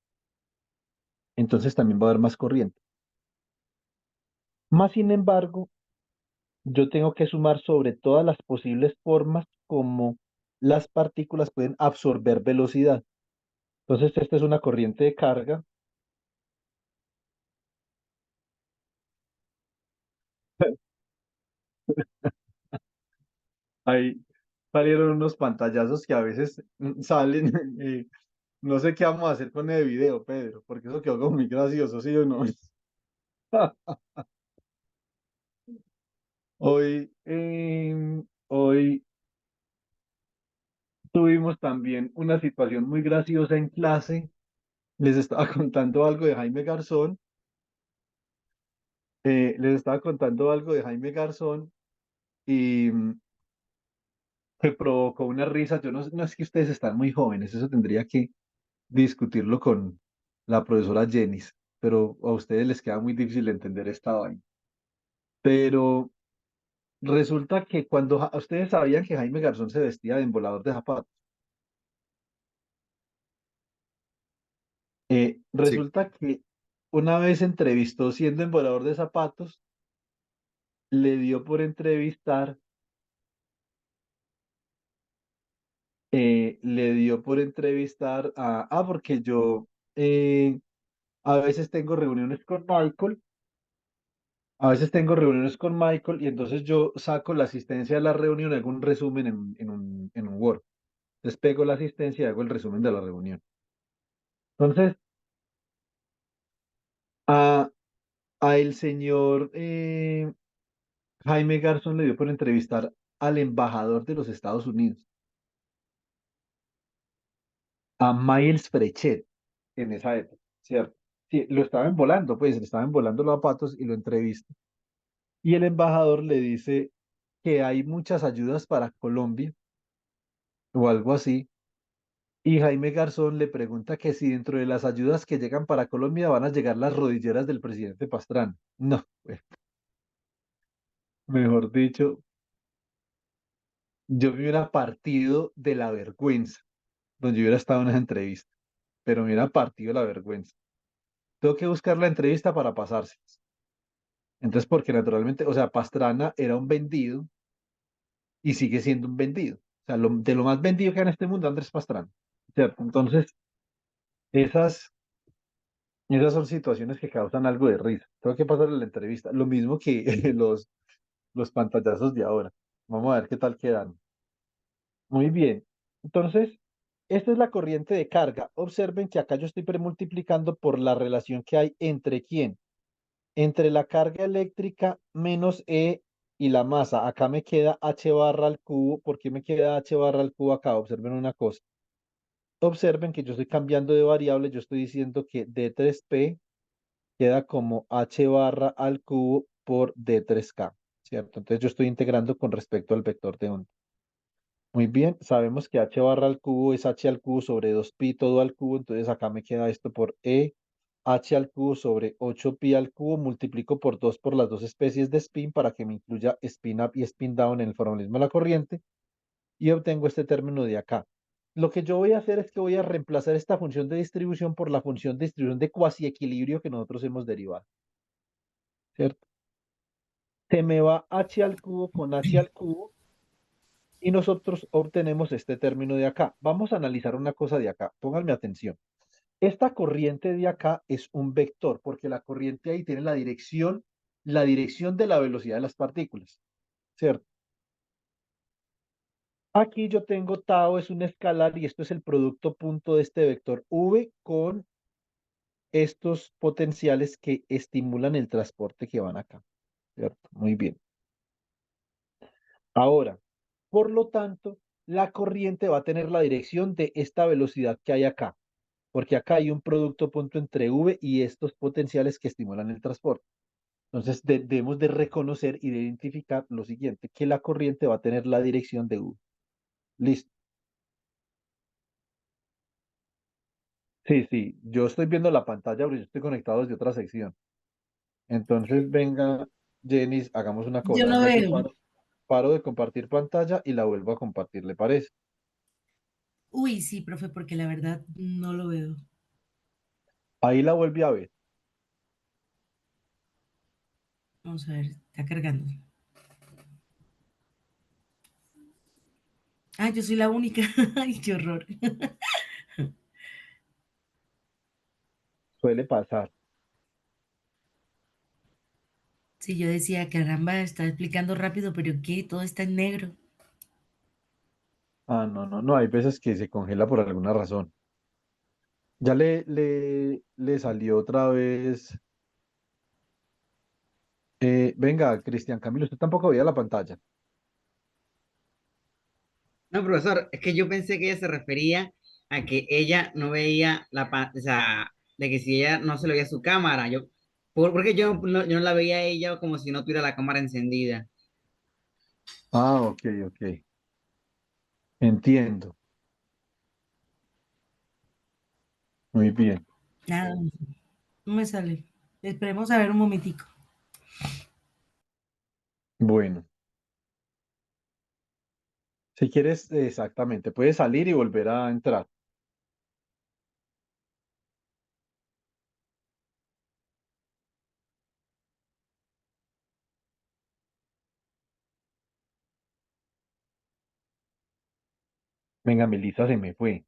entonces también va a haber más corriente. Más sin embargo, yo tengo que sumar sobre todas las posibles formas como las partículas pueden absorber velocidad. Entonces, esta es una corriente de carga. Ahí salieron unos pantallazos que a veces salen. No sé qué vamos a hacer con el video, Pedro, porque eso quedó como muy gracioso, ¿sí o no? Hoy tuvimos también una situación muy graciosa en clase. Les estaba contando algo de Jaime Garzón. Les estaba contando algo de Jaime Garzón y me provocó una risa. Yo no es que ustedes están muy jóvenes, eso tendría que discutirlo con la profesora Jenis, pero a ustedes les queda muy difícil entender esta vaina. Pero resulta que cuando ustedes sabían que Jaime Garzón se vestía de embolador de zapatos, Sí. resulta que una vez entrevistó siendo embolador de zapatos, le dio por entrevistar, porque yo a veces tengo reuniones con Michael. A veces tengo reuniones con Michael y entonces yo saco la asistencia de la reunión, hago un resumen en un Word. Entonces pego la asistencia y hago el resumen de la reunión. Entonces, a, a el señor Jaime Garzón le dio por entrevistar al embajador de los Estados Unidos, a Miles Frechet, en esa época, ¿cierto? Sí, lo estaban volando, pues le estaban volando los zapatos y lo entrevista. Y el embajador le dice que hay muchas ayudas para Colombia o algo así. Y Jaime Garzón le pregunta que si dentro de las ayudas que llegan para Colombia van a llegar las rodilleras del presidente Pastrana. No, mejor dicho, yo me hubiera partido de la vergüenza donde yo hubiera estado en esa entrevista, pero me hubiera partido la vergüenza. Tengo que buscar la entrevista para pasarse. Entonces, porque naturalmente, o sea, Pastrana era un vendido y sigue siendo un vendido. O sea, de lo más vendido que hay en este mundo, Andrés Pastrana. ¿Cierto? Entonces, esas, esas son situaciones que causan algo de risa. Tengo que pasarle la entrevista. Lo mismo que los pantallazos de ahora. Vamos a ver qué tal quedan. Muy bien. Entonces, esta es la corriente de carga. Observen que acá yo estoy premultiplicando por la relación que hay entre quién. Entre la carga eléctrica menos E y la masa. Acá me queda H barra al cubo. ¿Por qué me queda H barra al cubo acá? Observen una cosa. Observen que yo estoy cambiando de variable. Yo estoy diciendo que D3P queda como H barra al cubo por D3K, ¿cierto? Entonces yo estoy integrando con respecto al vector de onda. Muy bien, sabemos que H barra al cubo es H al cubo sobre 2pi todo al cubo, entonces acá me queda esto por E, H al cubo sobre 8pi al cubo, multiplico por 2 por las dos especies de spin para que me incluya spin up y spin down en el formalismo de la corriente, y obtengo este término de acá. Lo que yo voy a hacer es que voy a reemplazar esta función de distribución por la función de distribución de cuasi equilibrio que nosotros hemos derivado, ¿cierto? Se me va h al cubo con h al cubo y nosotros obtenemos este término de acá. Vamos a analizar una cosa de acá. Pónganme atención. Esta corriente de acá es un vector, porque la corriente ahí tiene la dirección de la velocidad de las partículas, ¿cierto? Aquí yo tengo tau es un escalar y esto es el producto punto de este vector v con estos potenciales que estimulan el transporte que van acá, ¿cierto? Muy bien. Ahora, por lo tanto, la corriente va a tener la dirección de esta velocidad que hay acá, porque acá hay un producto punto entre v y estos potenciales que estimulan el transporte. Entonces, debemos de reconocer y de identificar lo siguiente, que la corriente va a tener la dirección de v. Listo. Sí, sí, yo estoy viendo la pantalla, pero yo estoy conectado desde otra sección. Entonces, venga, Jenis, hagamos una Yo cosa. no Venga, yo veo. paro de compartir pantalla y la vuelvo a compartir, ¿le parece? Uy, sí, profe, porque la verdad no lo veo. Ahí la vuelve a ver. Vamos a ver, está cargando. Ah, yo soy la única. Ay, qué horror. Suele pasar. Sí, yo decía, caramba, está explicando rápido, pero ¿qué? Todo está en negro. Ah, no, no, no, hay veces que se congela por alguna razón. Ya le salió otra vez. Venga, Cristian Camilo, usted tampoco veía la pantalla. No, profesor, es que yo pensé que ella se refería a que ella no veía o sea, de que si ella no se le veía su cámara, porque yo no la veía a ella como si no tuviera la cámara encendida. Ah, ok, ok. Entiendo. Muy bien. Nada, no me sale. Esperemos a ver un momentico. Bueno, si quieres, exactamente, puedes salir y volver a entrar. Venga, Melissa se me fue.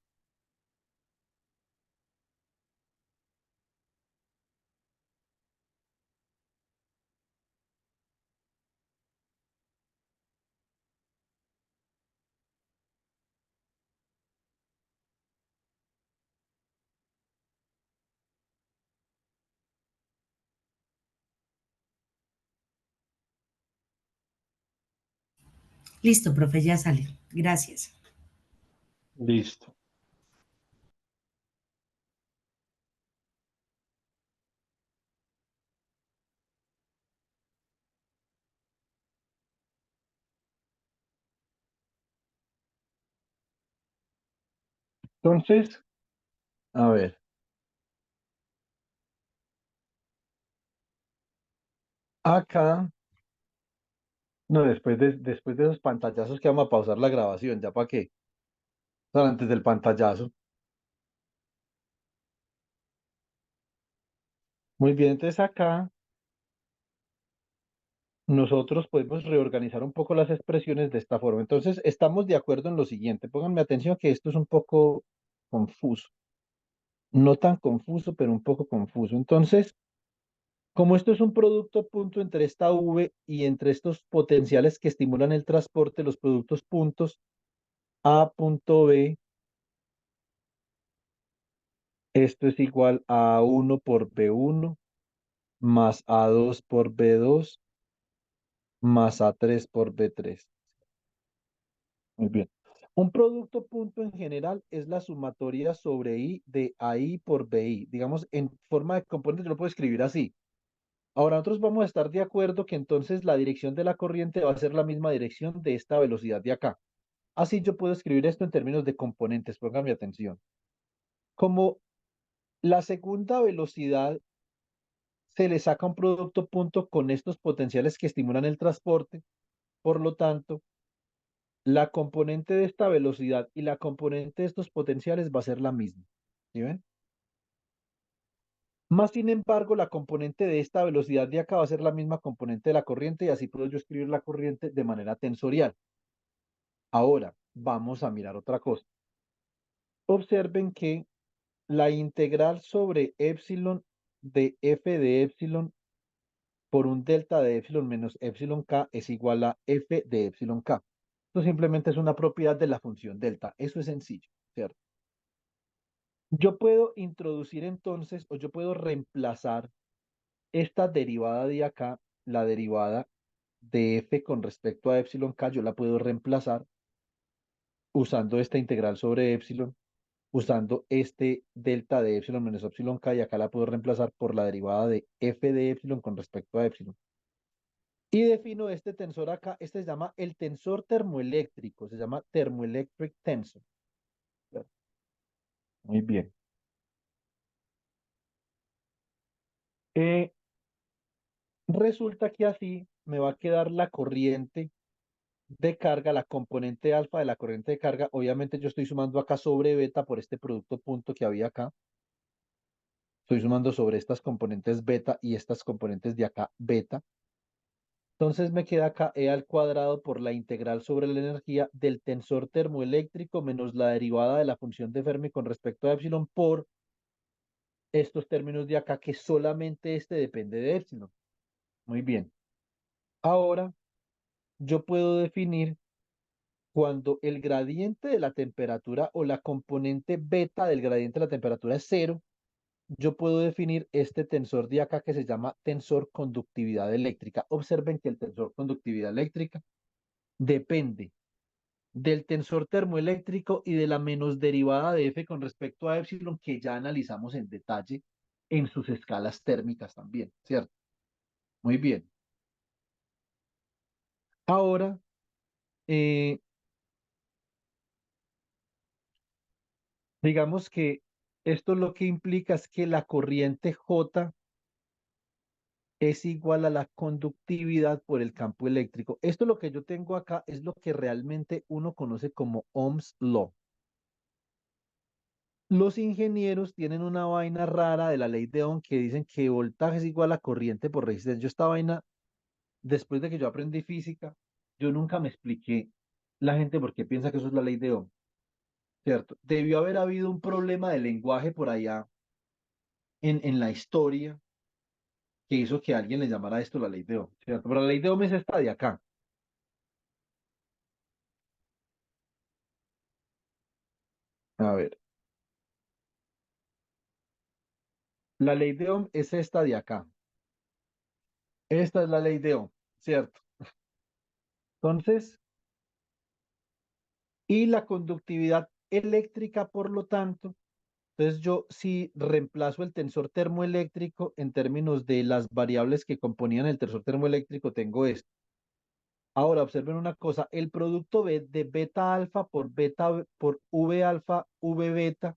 Listo, profe, ya sale. Gracias. Listo. Entonces, a ver, acá, no, después de esos pantallazos que vamos a pausar la grabación, ¿ya para qué? O sea, antes del pantallazo. Muy bien, entonces acá nosotros podemos reorganizar un poco las expresiones de esta forma. Entonces, estamos de acuerdo en lo siguiente. Pónganme atención que esto es un poco confuso. No tan confuso, pero un poco confuso. Entonces, como esto es un producto punto entre esta V y entre estos potenciales que estimulan el transporte, los productos puntos A punto B, esto es igual a A1 por B1 más A2 por B2 más A3 por B3. Muy bien. Un producto punto en general es la sumatoria sobre I de AI por BI. Digamos, en forma de componente, yo lo puedo escribir así. Ahora, nosotros vamos a estar de acuerdo que entonces la dirección de la corriente va a ser la misma dirección de esta velocidad de acá. Así yo puedo escribir esto en términos de componentes, póngame atención. Como la segunda velocidad se le saca un producto punto con estos potenciales que estimulan el transporte, por lo tanto, la componente de esta velocidad y la componente de estos potenciales va a ser la misma. ¿Sí ven? Más sin embargo, la componente de esta velocidad de acá va a ser la misma componente de la corriente y así puedo yo escribir la corriente de manera tensorial. Ahora, vamos a mirar otra cosa. Observen que la integral sobre epsilon de f de epsilon por un delta de epsilon menos epsilon k es igual a f de epsilon k. Esto simplemente es una propiedad de la función delta. Eso es sencillo, ¿cierto? Yo puedo introducir entonces, o yo puedo reemplazar esta derivada de acá, la derivada de f con respecto a epsilon k, yo la puedo reemplazar usando esta integral sobre epsilon, usando este delta de epsilon menos epsilon k, y acá la puedo reemplazar por la derivada de f de epsilon con respecto a epsilon. Y defino este tensor acá, este se llama el tensor termoeléctrico, se llama thermoelectric tensor. Muy bien. Eh, Resulta que así me va a quedar la corriente de carga, la componente alfa de la corriente de carga. Obviamente yo estoy sumando acá sobre beta por este producto punto que había acá. Estoy sumando sobre estas componentes beta y estas componentes de acá beta. Entonces me queda acá E al cuadrado por la integral sobre la energía del tensor termoeléctrico menos la derivada de la función de Fermi con respecto a epsilon por estos términos de acá, que solamente este depende de epsilon. Muy bien. Ahora yo puedo definir cuando el gradiente de la temperatura o la componente beta del gradiente de la temperatura es cero, yo puedo definir este tensor de acá que se llama tensor conductividad eléctrica. Observen que el tensor conductividad eléctrica depende del tensor termoeléctrico y de la menos derivada de F con respecto a epsilon que ya analizamos en detalle en sus escalas térmicas también, ¿cierto? Muy bien. Ahora, eh, digamos que esto lo que implica es que la corriente J es igual a la conductividad por el campo eléctrico. Esto lo que yo tengo acá es lo que realmente uno conoce como Ohm's Law. Los ingenieros tienen una vaina rara de la ley de Ohm que dicen que voltaje es igual a corriente por resistencia. Yo esta vaina, después de que yo aprendí física, yo nunca me expliqué la gente por qué piensa que eso es la ley de Ohm, ¿cierto? Debió haber habido un problema de lenguaje por allá en la historia que hizo que alguien le llamara a esto la ley de Ohm, ¿cierto? Pero la ley de Ohm es esta de acá. A ver, la ley de Ohm es esta de acá. Esta es la ley de Ohm, ¿cierto? Entonces, y la conductividad eléctrica, por lo tanto, entonces yo si reemplazo el tensor termoeléctrico en términos de las variables que componían el tensor termoeléctrico, tengo esto. Ahora observen una cosa, el producto de beta alfa por beta por V alfa, V beta,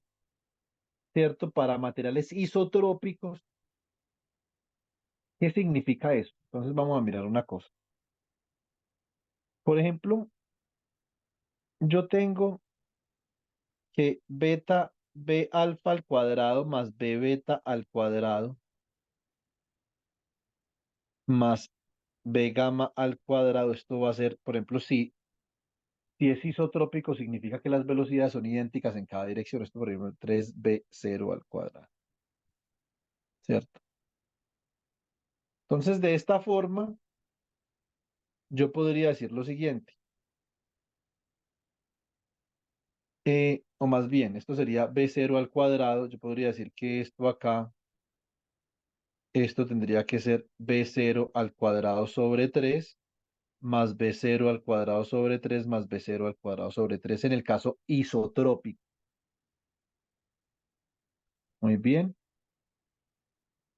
¿cierto? Para materiales isotrópicos, ¿qué significa eso? Entonces vamos a mirar una cosa. Por ejemplo, yo tengo que beta B alfa al cuadrado más B beta al cuadrado más B gamma al cuadrado. Esto va a ser, por ejemplo, si es isotrópico, significa que las velocidades son idénticas en cada dirección. Esto, por ejemplo, 3B0 al cuadrado, ¿cierto? Entonces, de esta forma, yo podría decir lo siguiente, o más bien, esto sería B0 al cuadrado. Yo podría decir que esto acá, esto tendría que ser B0 al cuadrado sobre 3 más B0 al cuadrado sobre 3 más B0 al cuadrado sobre 3 en el caso isotrópico. Muy bien.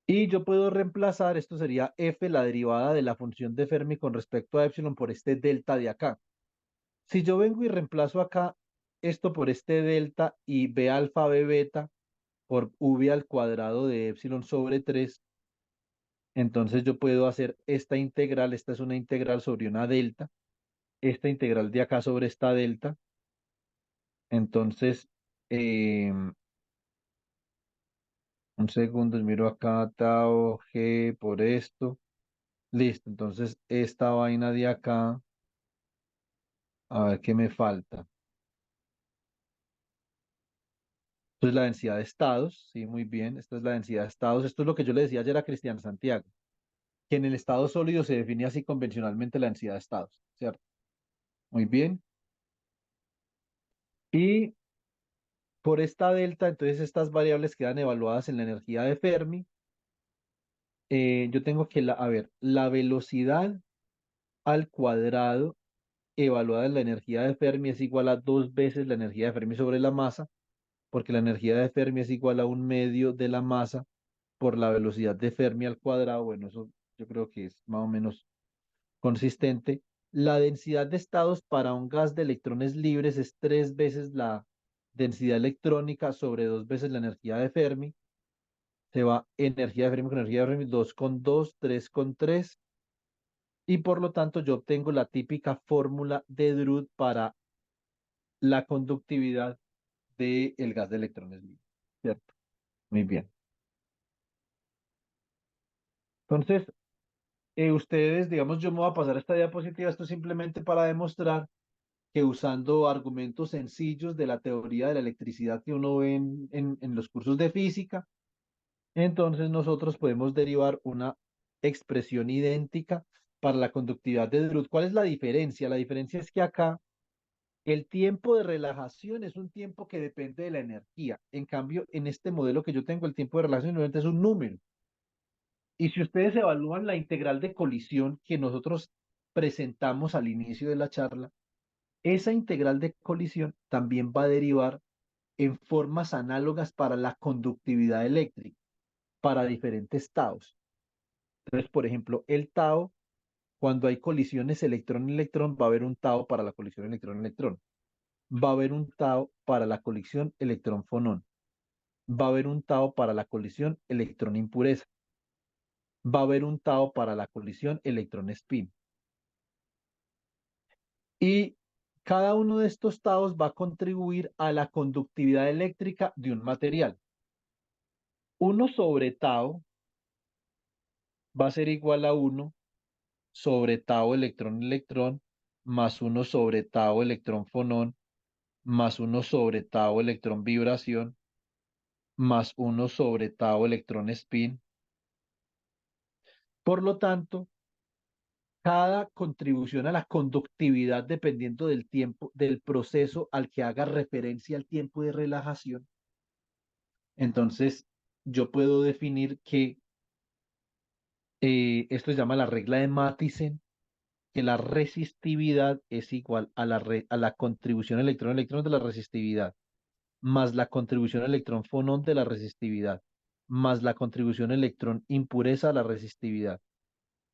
Y yo puedo reemplazar, esto sería f, la derivada de la función de Fermi con respecto a epsilon por este delta de acá. Si yo vengo y reemplazo acá esto por este delta y b alfa, b beta por v al cuadrado de epsilon sobre 3, entonces yo puedo hacer esta integral, esta es una integral sobre una delta, esta integral de acá sobre esta delta. Entonces, un segundo, miro acá, tau G por esto. Listo, entonces esta vaina de acá, a ver qué me falta. Esto es la densidad de estados, sí, muy bien. Esta es la densidad de estados. Esto es lo que yo le decía ayer a Cristian Santiago, que en el estado sólido se define así convencionalmente la densidad de estados, ¿cierto? Muy bien. Y por esta delta, entonces estas variables quedan evaluadas en la energía de Fermi. Yo tengo que, a ver, la velocidad al cuadrado evaluada en la energía de Fermi es igual a 2 veces la energía de Fermi sobre la masa, porque la energía de Fermi es igual a 1/2 de la masa por la velocidad de Fermi al cuadrado. Bueno, eso yo creo que es más o menos consistente. La densidad de estados para un gas de electrones libres es 3 veces la densidad electrónica sobre 2 veces la energía de Fermi. Se va energía de Fermi con energía de Fermi, 2 con 2, 3 con 3. Y por lo tanto yo obtengo la típica fórmula de Drude para la conductividad del gas de electrones libres, ¿cierto? Muy bien. Entonces, ustedes, digamos, yo me voy a pasar esta diapositiva, esto simplemente para demostrar que usando argumentos sencillos de la teoría de la electricidad que uno ve en los cursos de física, entonces nosotros podemos derivar una expresión idéntica para la conductividad de Drude. ¿Cuál es la diferencia? La diferencia es que acá el tiempo de relajación es un tiempo que depende de la energía. En cambio, en este modelo que yo tengo, el tiempo de relajación simplemente es un número. Y si ustedes evalúan la integral de colisión que nosotros presentamos al inicio de la charla, esa integral de colisión también va a derivar en formas análogas para la conductividad eléctrica, para diferentes taos. Entonces, por ejemplo, el tau, cuando hay colisiones electrón-electrón, va a haber un tau para la colisión electrón-electrón. Va a haber un tau para la colisión electrón-fonón. Va a haber un tau para la colisión electrón-impureza. Va a haber un tau para la colisión electrón-spin. Y cada uno de estos taos va a contribuir a la conductividad eléctrica de un material. 1 sobre tau va a ser igual a 1 sobre tau electrón-electrón más 1 sobre tau electrón-fonón más 1 sobre tau electrón-vibración más 1 sobre tau electrón-spin. Por lo tanto, cada contribución a la conductividad dependiendo del tiempo, del proceso al que haga referencia al tiempo de relajación. Entonces, yo puedo definir que esto se llama la regla de Mathisen, que la resistividad es igual a la contribución electrón-electrón de la resistividad, más la contribución electrón-fonón de la resistividad, más la contribución electrón-impureza a la resistividad,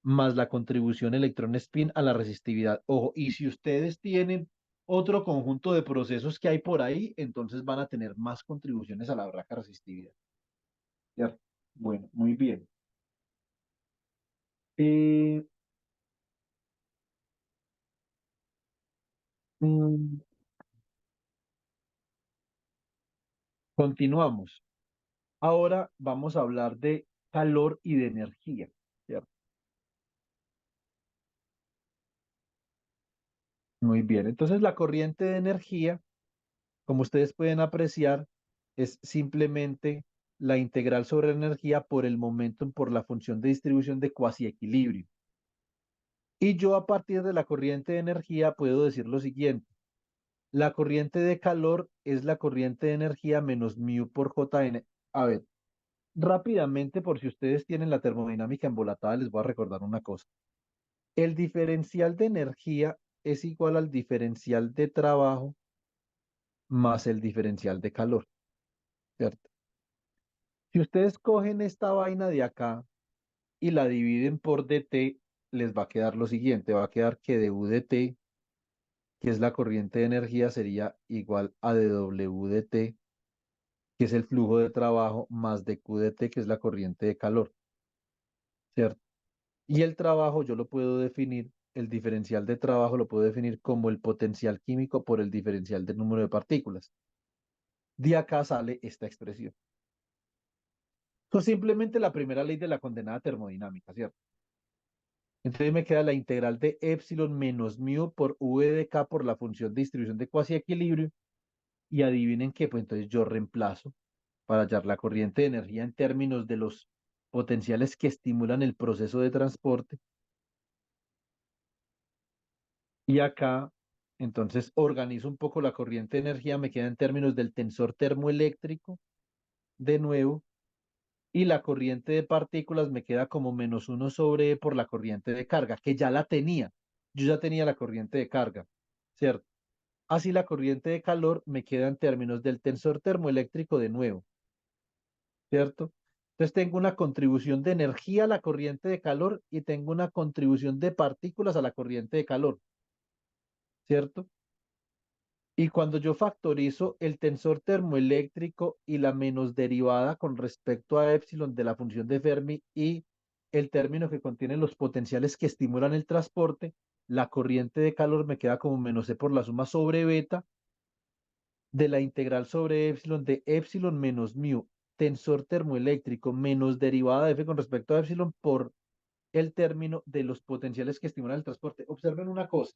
más la contribución electrón-spin a la resistividad. Ojo, y si ustedes tienen otro conjunto de procesos que hay por ahí, entonces van a tener más contribuciones a la barra resistividad. ¿Cierto? Bueno, muy bien. Eh, mm, Continuamos. Ahora vamos a hablar de calor y de energía, ¿cierto? Muy bien. Entonces la corriente de energía, como ustedes pueden apreciar, es simplemente la integral sobre la energía por el momentum por la función de distribución de cuasi equilibrio. Y yo a partir de la corriente de energía puedo decir lo siguiente. La corriente de calor es la corriente de energía menos mu por Jn. A ver, rápidamente, por si ustedes tienen la termodinámica embolatada, les voy a recordar una cosa. El diferencial de energía es igual al diferencial de trabajo más el diferencial de calor, ¿cierto? Si ustedes cogen esta vaina de acá y la dividen por dt, les va a quedar lo siguiente, va a quedar que du dt, que es la corriente de energía, sería igual a dw dt, que es el flujo de trabajo, más dq dt, que es la corriente de calor, ¿cierto? Y el trabajo yo lo puedo definir el diferencial de trabajo lo puedo definir como el potencial químico por el diferencial del número de partículas. De acá sale esta expresión. Esto es simplemente la primera ley de la condenada termodinámica, ¿cierto? Entonces me queda la integral de epsilon menos mu por v de k por la función de distribución de cuasi equilibrio. Y adivinen qué, pues entonces yo reemplazo para hallar la corriente de energía en términos de los potenciales que estimulan el proceso de transporte. Y acá, entonces, organizo un poco la corriente de energía, me queda en términos del tensor termoeléctrico, de nuevo, y la corriente de partículas me queda como menos uno sobre E por la corriente de carga, que ya la tenía. Yo ya tenía la corriente de carga, ¿cierto? Así la corriente de calor me queda en términos del tensor termoeléctrico de nuevo, ¿cierto? Entonces tengo una contribución de energía a la corriente de calor y tengo una contribución de partículas a la corriente de calor, ¿cierto? Y cuando yo factorizo el tensor termoeléctrico y la menos derivada con respecto a epsilon de la función de Fermi y el término que contiene los potenciales que estimulan el transporte, la corriente de calor me queda como menos E por la suma sobre beta de la integral sobre epsilon de epsilon menos mu, tensor termoeléctrico menos derivada de F con respecto a epsilon por el término de los potenciales que estimulan el transporte. Observen una cosa,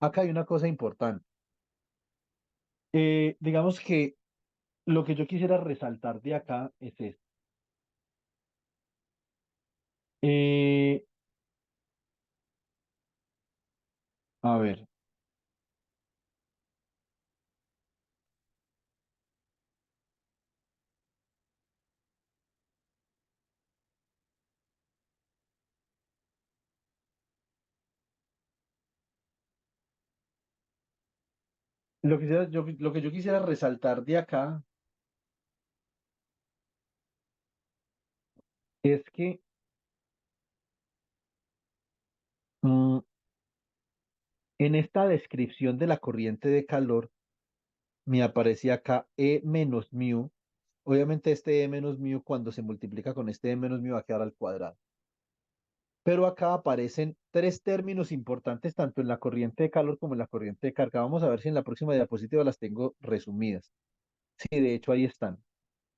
acá hay una cosa importante. Digamos que lo que yo quisiera resaltar de acá es esto. Eh, a ver, lo que yo quisiera resaltar de acá es que mm, en esta descripción de la corriente de calor me aparece acá E menos mu. Obviamente este E menos mu cuando se multiplica con este E menos mu va a quedar al cuadrado. Pero acá aparecen tres términos importantes tanto en la corriente de calor como en la corriente de carga. Vamos a ver si en la próxima diapositiva las tengo resumidas. Sí, de hecho ahí están.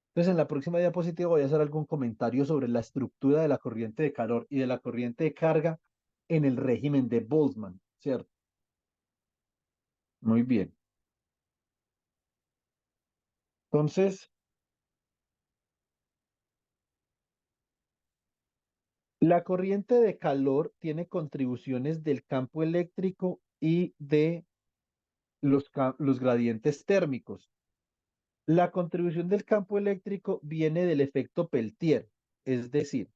Entonces, en la próxima diapositiva voy a hacer algún comentario sobre la estructura de la corriente de calor y de la corriente de carga en el régimen de Boltzmann, ¿cierto? Muy bien. Entonces, la corriente de calor tiene contribuciones del campo eléctrico y de los gradientes térmicos. La contribución del campo eléctrico viene del efecto Peltier, es decir,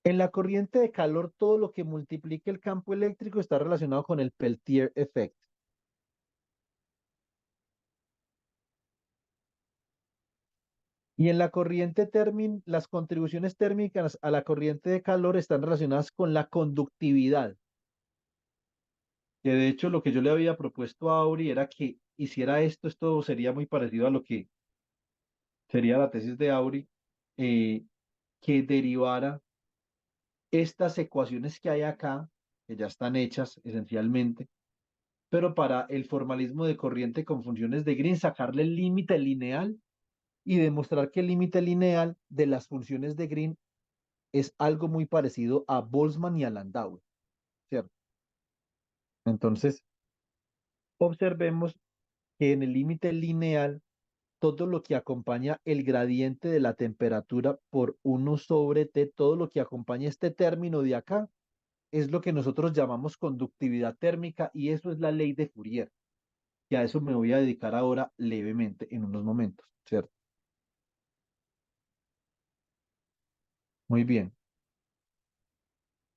en la corriente de calor todo lo que multiplique el campo eléctrico está relacionado con el Peltier effect. Y en la corriente térmica, las contribuciones térmicas a la corriente de calor están relacionadas con la conductividad. Que de hecho lo que yo le había propuesto a Auri era que hiciera esto sería muy parecido a lo que sería la tesis de Auri, eh, que derivara estas ecuaciones que hay acá, que ya están hechas esencialmente, pero para el formalismo de corriente con funciones de Green, sacarle el límite lineal y demostrar que el límite lineal de las funciones de Green es algo muy parecido a Boltzmann y a Landau, ¿cierto? Entonces, observemos que en el límite lineal, todo lo que acompaña el gradiente de la temperatura por 1 sobre T, todo lo que acompaña este término de acá, es lo que nosotros llamamos conductividad térmica y eso es la ley de Fourier. Y a eso me voy a dedicar ahora levemente en unos momentos, ¿cierto? Muy bien.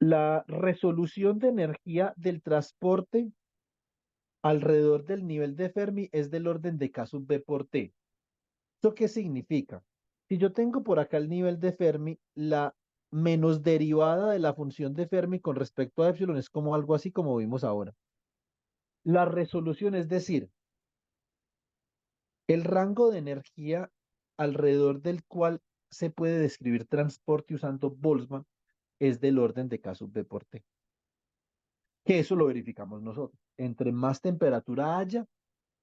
La resolución de energía del transporte alrededor del nivel de Fermi es del orden de K sub B por T. ¿Esto qué significa? Si yo tengo por acá el nivel de Fermi, la menos derivada de la función de Fermi con respecto a epsilon es como algo así como vimos ahora. La resolución, es decir, el rango de energía alrededor del cual se puede describir transporte usando Boltzmann, es del orden de K sub B por T. Que eso lo verificamos nosotros. Entre más temperatura haya,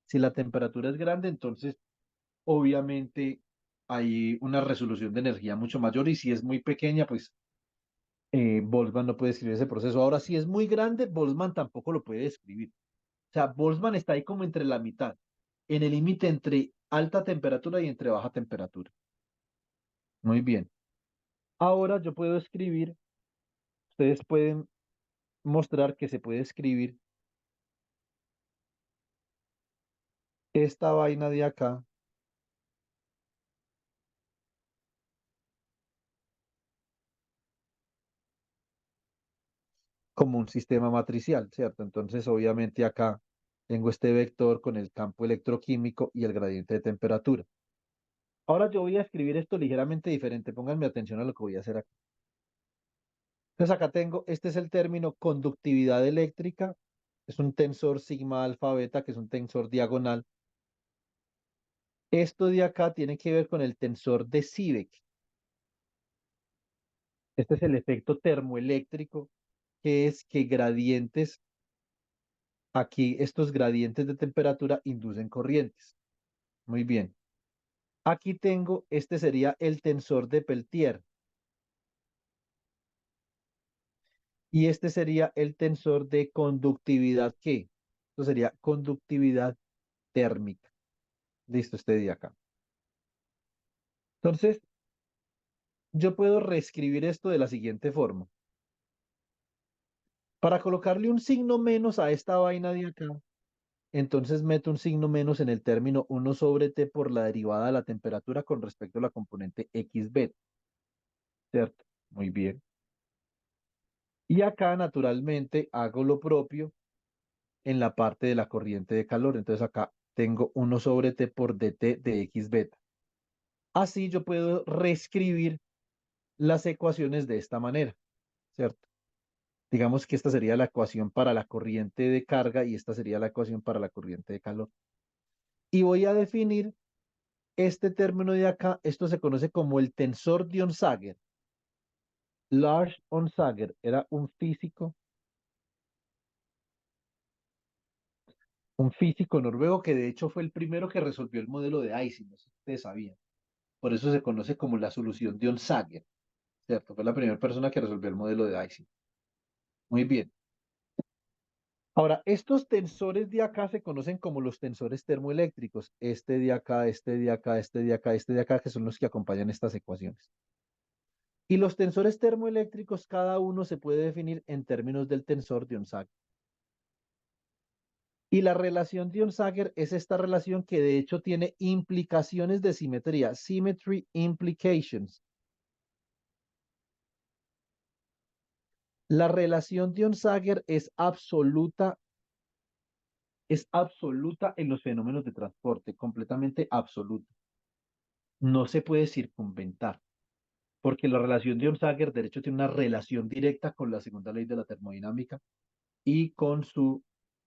si la temperatura es grande, entonces obviamente hay una resolución de energía mucho mayor y si es muy pequeña, pues Boltzmann no puede escribir ese proceso. Ahora, si es muy grande, Boltzmann tampoco lo puede escribir. O sea, Boltzmann está ahí como entre la mitad, en el límite entre alta temperatura y entre baja temperatura. Muy bien. Ahora yo puedo escribir, ustedes pueden mostrar que se puede escribir esta vaina de acá como un sistema matricial, ¿cierto? Entonces, obviamente acá tengo este vector con el campo electroquímico y el gradiente de temperatura. Ahora yo voy a escribir esto ligeramente diferente. Pónganme atención a lo que voy a hacer acá. Entonces acá tengo, este es el término conductividad eléctrica. Es un tensor sigma alfa beta, que es un tensor diagonal. Esto de acá tiene que ver con el tensor de Seebeck. Este es el efecto termoeléctrico, que es que gradientes, aquí estos gradientes de temperatura inducen corrientes. Muy bien. Aquí tengo, este sería el tensor de Peltier. Y este sería el tensor de conductividad, ¿qué? Esto sería conductividad térmica. Listo, este de acá. Entonces, yo puedo reescribir esto de la siguiente forma. Para colocarle un signo menos a esta vaina de acá, entonces meto un signo menos en el término 1 sobre T por la derivada de la temperatura con respecto a la componente XB, ¿cierto? Muy bien. Y acá, naturalmente, hago lo propio en la parte de la corriente de calor. Entonces acá tengo 1 sobre T por dt de X beta. Así yo puedo reescribir las ecuaciones de esta manera, ¿cierto? Digamos que esta sería la ecuación para la corriente de carga y esta sería la ecuación para la corriente de calor. Y voy a definir este término de acá, esto se conoce como el tensor de Onsager. Lars Onsager era un físico noruego que de hecho fue el primero que resolvió el modelo de Ising, no sé si ustedes sabían. Por eso se conoce como la solución de Onsager, ¿cierto? Fue la primera persona que resolvió el modelo de Ising. Muy bien. Ahora, estos tensores de acá se conocen como los tensores termoeléctricos. Este de acá, este de acá, este de acá, este de acá, que son los que acompañan estas ecuaciones. Y los tensores termoeléctricos, cada uno se puede definir en términos del tensor de Onsager. Y la relación de Onsager es esta relación que de hecho tiene implicaciones de simetría, symmetry implications. La relación de Onsager es absoluta en los fenómenos de transporte, completamente absoluta. No se puede circunventar, porque la relación de Onsager, de hecho, tiene una relación directa con la segunda ley de la termodinámica y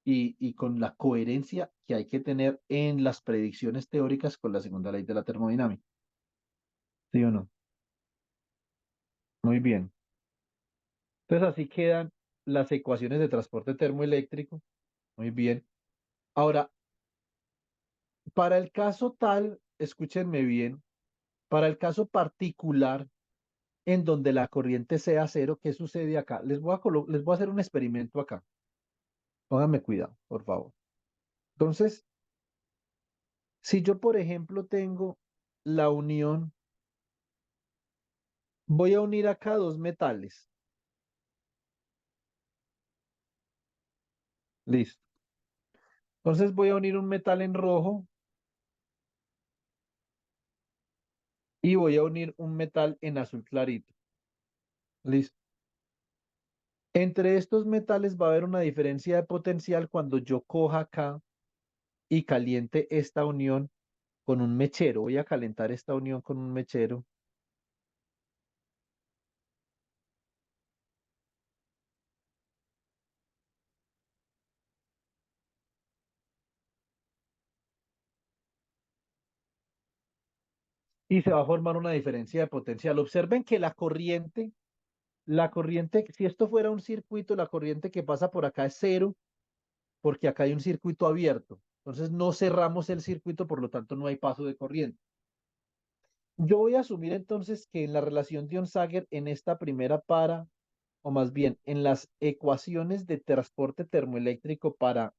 y con la coherencia que hay que tener en las predicciones teóricas con la segunda ley de la termodinámica. ¿Sí o no? Muy bien. Entonces así quedan las ecuaciones de transporte termoeléctrico. Muy bien. Ahora, para el caso tal, escúchenme bien, para el caso particular en donde la corriente sea cero, ¿qué sucede acá? Les voy a hacer un experimento acá. Pónganme cuidado, por favor. Entonces, si yo, por ejemplo, tengo la unión, voy a unir acá dos metales. Listo. Entonces voy a unir un metal en rojo y voy a unir un metal en azul clarito. Listo. Entre estos metales va a haber una diferencia de potencial cuando yo coja acá y caliente esta unión con un mechero. Voy a calentar esta unión con un mechero. Y se va a formar una diferencia de potencial. Observen que la corriente La corriente, si esto fuera un circuito, la corriente que pasa por acá es cero, porque acá hay un circuito abierto. Entonces no cerramos el circuito, por lo tanto no hay paso de corriente. Yo voy a asumir entonces que en la relación de Onsager, en esta primera para, o más bien en las ecuaciones de transporte termoeléctrico para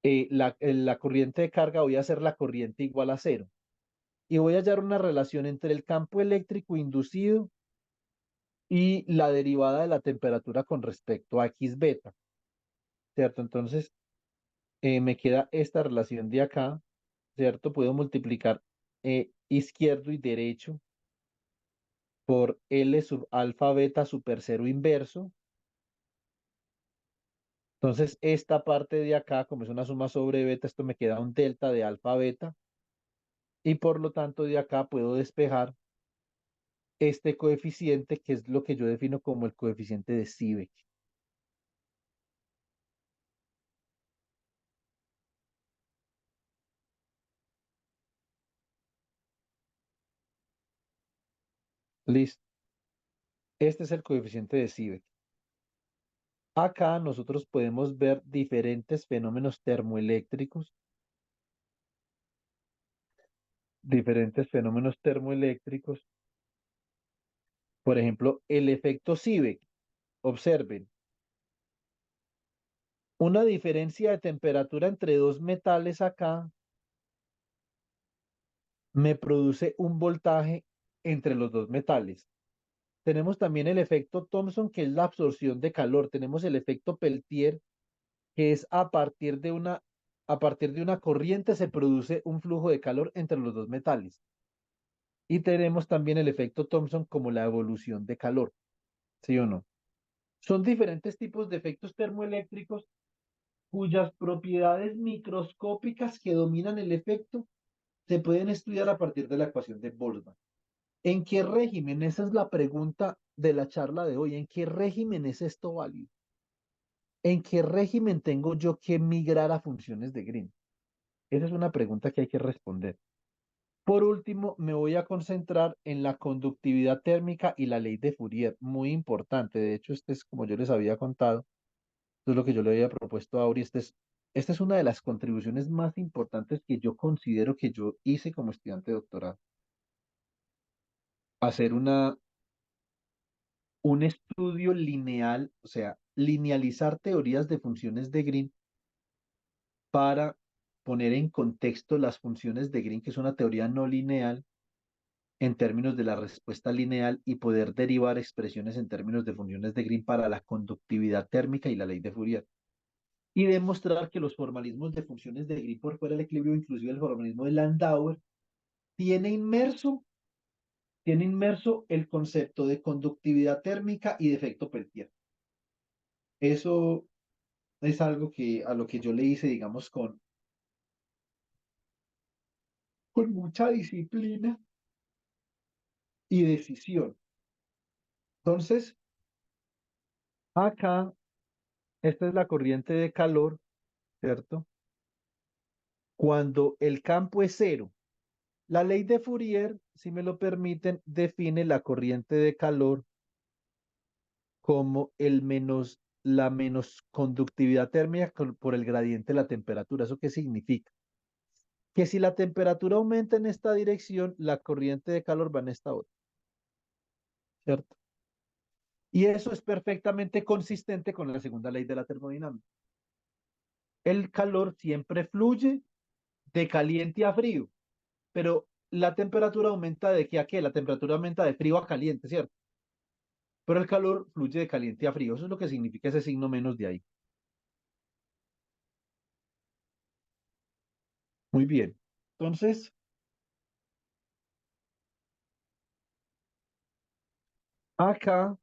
la corriente de carga, voy a hacer la corriente igual a cero. Y voy a hallar una relación entre el campo eléctrico inducido y la derivada de la temperatura con respecto a X beta, ¿cierto? Entonces, me queda esta relación de acá, ¿cierto? Puedo multiplicar izquierdo y derecho por L sub alfa beta super cero inverso. Entonces, esta parte de acá, como es una suma sobre beta, esto me queda un delta de alfa beta. Y por lo tanto, de acá puedo despejar este coeficiente, que es lo que yo defino como el coeficiente de Seebeck. Listo. Este es el coeficiente de Seebeck. Acá nosotros podemos ver diferentes fenómenos termoeléctricos, Por ejemplo, el efecto Seebeck. Observen, una diferencia de temperatura entre dos metales acá me produce un voltaje entre los dos metales. Tenemos también el efecto Thomson, que es la absorción de calor. Tenemos el efecto Peltier, que es a partir de una corriente se produce un flujo de calor entre los dos metales. Y tenemos también el efecto Thomson como la evolución de calor, ¿sí o no? Son diferentes tipos de efectos termoeléctricos cuyas propiedades microscópicas que dominan el efecto se pueden estudiar a partir de la ecuación de Boltzmann. ¿En qué régimen? Esa es la pregunta de la charla de hoy. ¿En qué régimen es esto válido? ¿En qué régimen tengo yo que migrar a funciones de Green? Esa es una pregunta que hay que responder. Por último, me voy a concentrar en la conductividad térmica y la ley de Fourier, muy importante. De hecho, este es como yo les había contado, esto es lo que yo le había propuesto a Auri. Esta es una de las contribuciones más importantes que yo considero que yo hice como estudiante de doctorado. Hacer un estudio lineal, o sea, linealizar teorías de funciones de Green para poner en contexto las funciones de Green, que es una teoría no lineal, en términos de la respuesta lineal y poder derivar expresiones en términos de funciones de Green para la conductividad térmica y la ley de Fourier. Y demostrar que los formalismos de funciones de Green por fuera del equilibrio, inclusive el formalismo de Landauer, tiene inmerso, tiene inmerso el concepto de conductividad térmica y de efecto Peltier. Eso es algo que a lo que yo le hice, digamos, con mucha disciplina y decisión. Entonces, acá, esta es la corriente de calor, ¿cierto? Cuando el campo es cero. La ley de Fourier, si me lo permiten, define la corriente de calor como la menos conductividad térmica por el gradiente de la temperatura. ¿Eso qué significa? Que si la temperatura aumenta en esta dirección, la corriente de calor va en esta otra, ¿cierto? Y eso es perfectamente consistente con la segunda ley de la termodinámica. El calor siempre fluye de caliente a frío, pero la temperatura aumenta de qué a qué, la temperatura aumenta de frío a caliente, ¿cierto? Pero el calor fluye de caliente a frío, eso es lo que significa ese signo menos de ahí. Muy bien. Entonces, acá,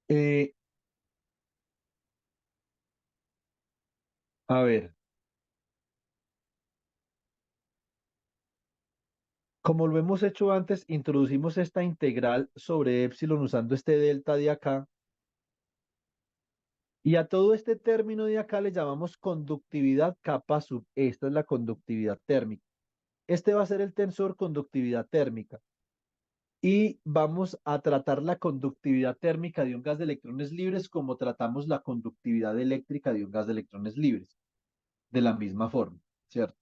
eh, a ver, como lo hemos hecho antes, introducimos esta integral sobre epsilon usando este delta de acá, y a todo este término de acá le llamamos conductividad capa sub E. Esta es la conductividad térmica. Este va a ser el tensor conductividad térmica. Y vamos a tratar la conductividad térmica de un gas de electrones libres como tratamos la conductividad eléctrica de un gas de electrones libres, de la misma forma, ¿cierto?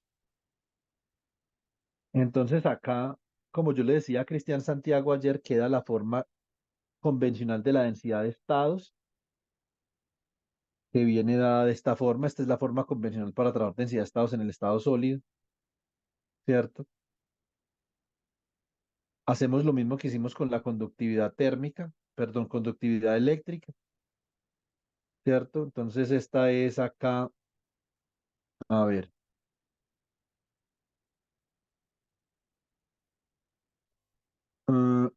Entonces acá, como yo le decía a Cristian Santiago ayer, queda la forma convencional de la densidad de estados, que viene dada de esta forma. Esta es la forma convencional para trabajar densidad de estados en el estado sólido, ¿cierto? Hacemos lo mismo que hicimos con la conductividad térmica, perdón, conductividad eléctrica, ¿cierto? Entonces esta es acá, a ver,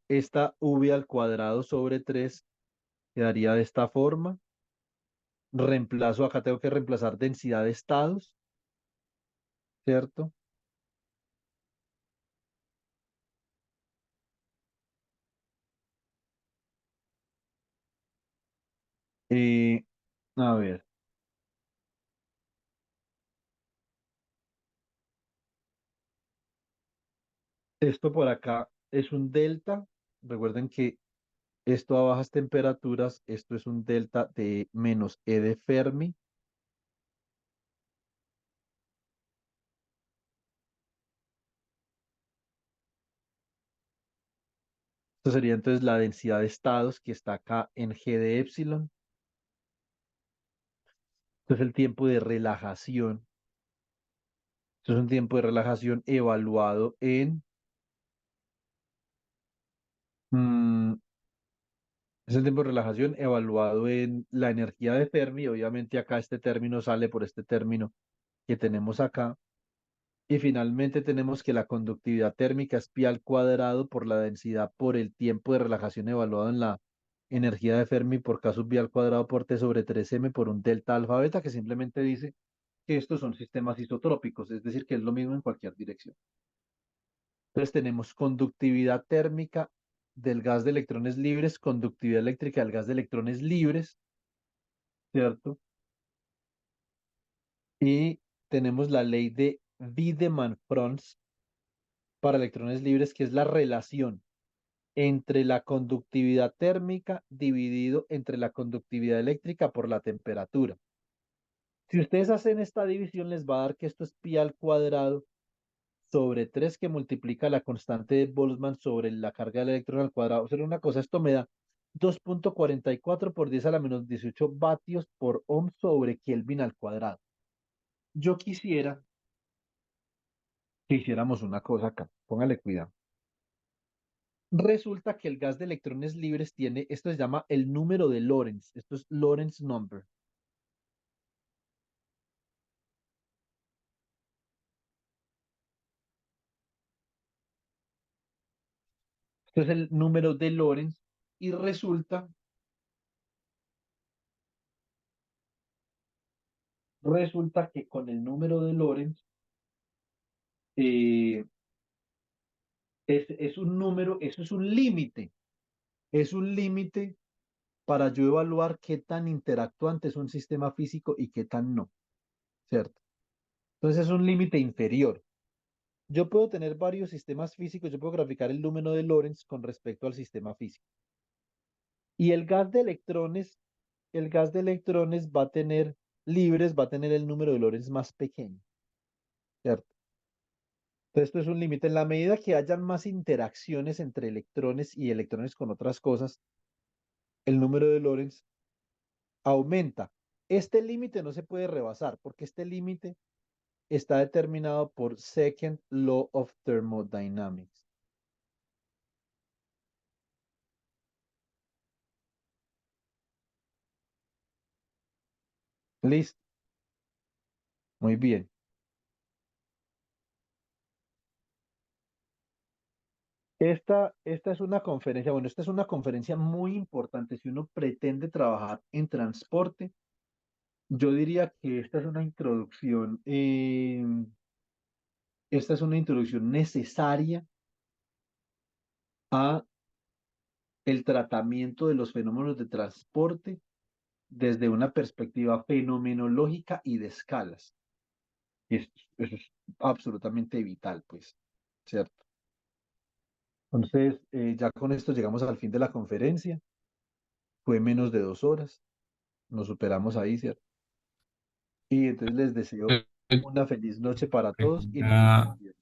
esta v al cuadrado sobre 3 quedaría de esta forma. Reemplazo, acá tengo que reemplazar densidad de estados, ¿cierto? Eh, a ver, esto por acá es un delta. Recuerden que esto a bajas temperaturas, esto es un delta de menos E de Fermi. Esto sería entonces la densidad de estados que está acá en G de epsilon. Esto es el tiempo de relajación. Esto es un tiempo de relajación evaluado en... mm, es el tiempo de relajación evaluado en la energía de Fermi. Obviamente acá este término sale por este término que tenemos acá. Y finalmente tenemos que la conductividad térmica es pi al cuadrado por la densidad por el tiempo de relajación evaluado en la energía de Fermi por K sub pi al cuadrado por T sobre 3m por un delta alfa beta, que simplemente dice que estos son sistemas isotrópicos, es decir, que es lo mismo en cualquier dirección. Entonces tenemos conductividad térmica del gas de electrones libres, conductividad eléctrica del gas de electrones libres, ¿cierto? Y tenemos la ley de Wiedemann-Franz para electrones libres, que es la relación entre la conductividad térmica dividido entre la conductividad eléctrica por la temperatura. Si ustedes hacen esta división, les va a dar que esto es pi al cuadrado sobre 3 que multiplica la constante de Boltzmann sobre la carga del electrón al cuadrado. O sea, una cosa, esto me da 2,44 por 10 a la menos 18 vatios por ohm sobre Kelvin al cuadrado. Yo quisiera que hiciéramos una cosa acá. Póngale cuidado. Resulta que el gas de electrones libres tiene, esto se llama el número de Lorentz, esto es Lorentz number. Esto es el número de Lorentz y resulta que con el número de Lorentz eh, es un número, eso es un límite para yo evaluar qué tan interactuante es un sistema físico y qué tan no, ¿cierto? Entonces es un límite inferior. Yo puedo tener varios sistemas físicos, yo puedo graficar el número de Lorentz con respecto al sistema físico. Y el gas de electrones va a tener libres, va a tener el número de Lorentz más pequeño, ¿cierto? Entonces, esto es un límite. En la medida que hayan más interacciones entre electrones y electrones con otras cosas, el número de Lorentz aumenta. Este límite no se puede rebasar porque este límite está determinado por Second Law of Thermodynamics. Listo, muy bien. Esta es una conferencia, bueno, esta es una conferencia muy importante si uno pretende trabajar en transporte. Yo diría que esta es una introducción necesaria a el tratamiento de los fenómenos de transporte desde una perspectiva fenomenológica y de escalas. Eso es absolutamente vital, pues, ¿cierto? Entonces, ya con esto llegamos al fin de la conferencia. Fue menos de 2 horas, nos superamos ahí, ¿cierto? Y entonces les deseo una feliz noche para todos y nos Ah, estamos viendo.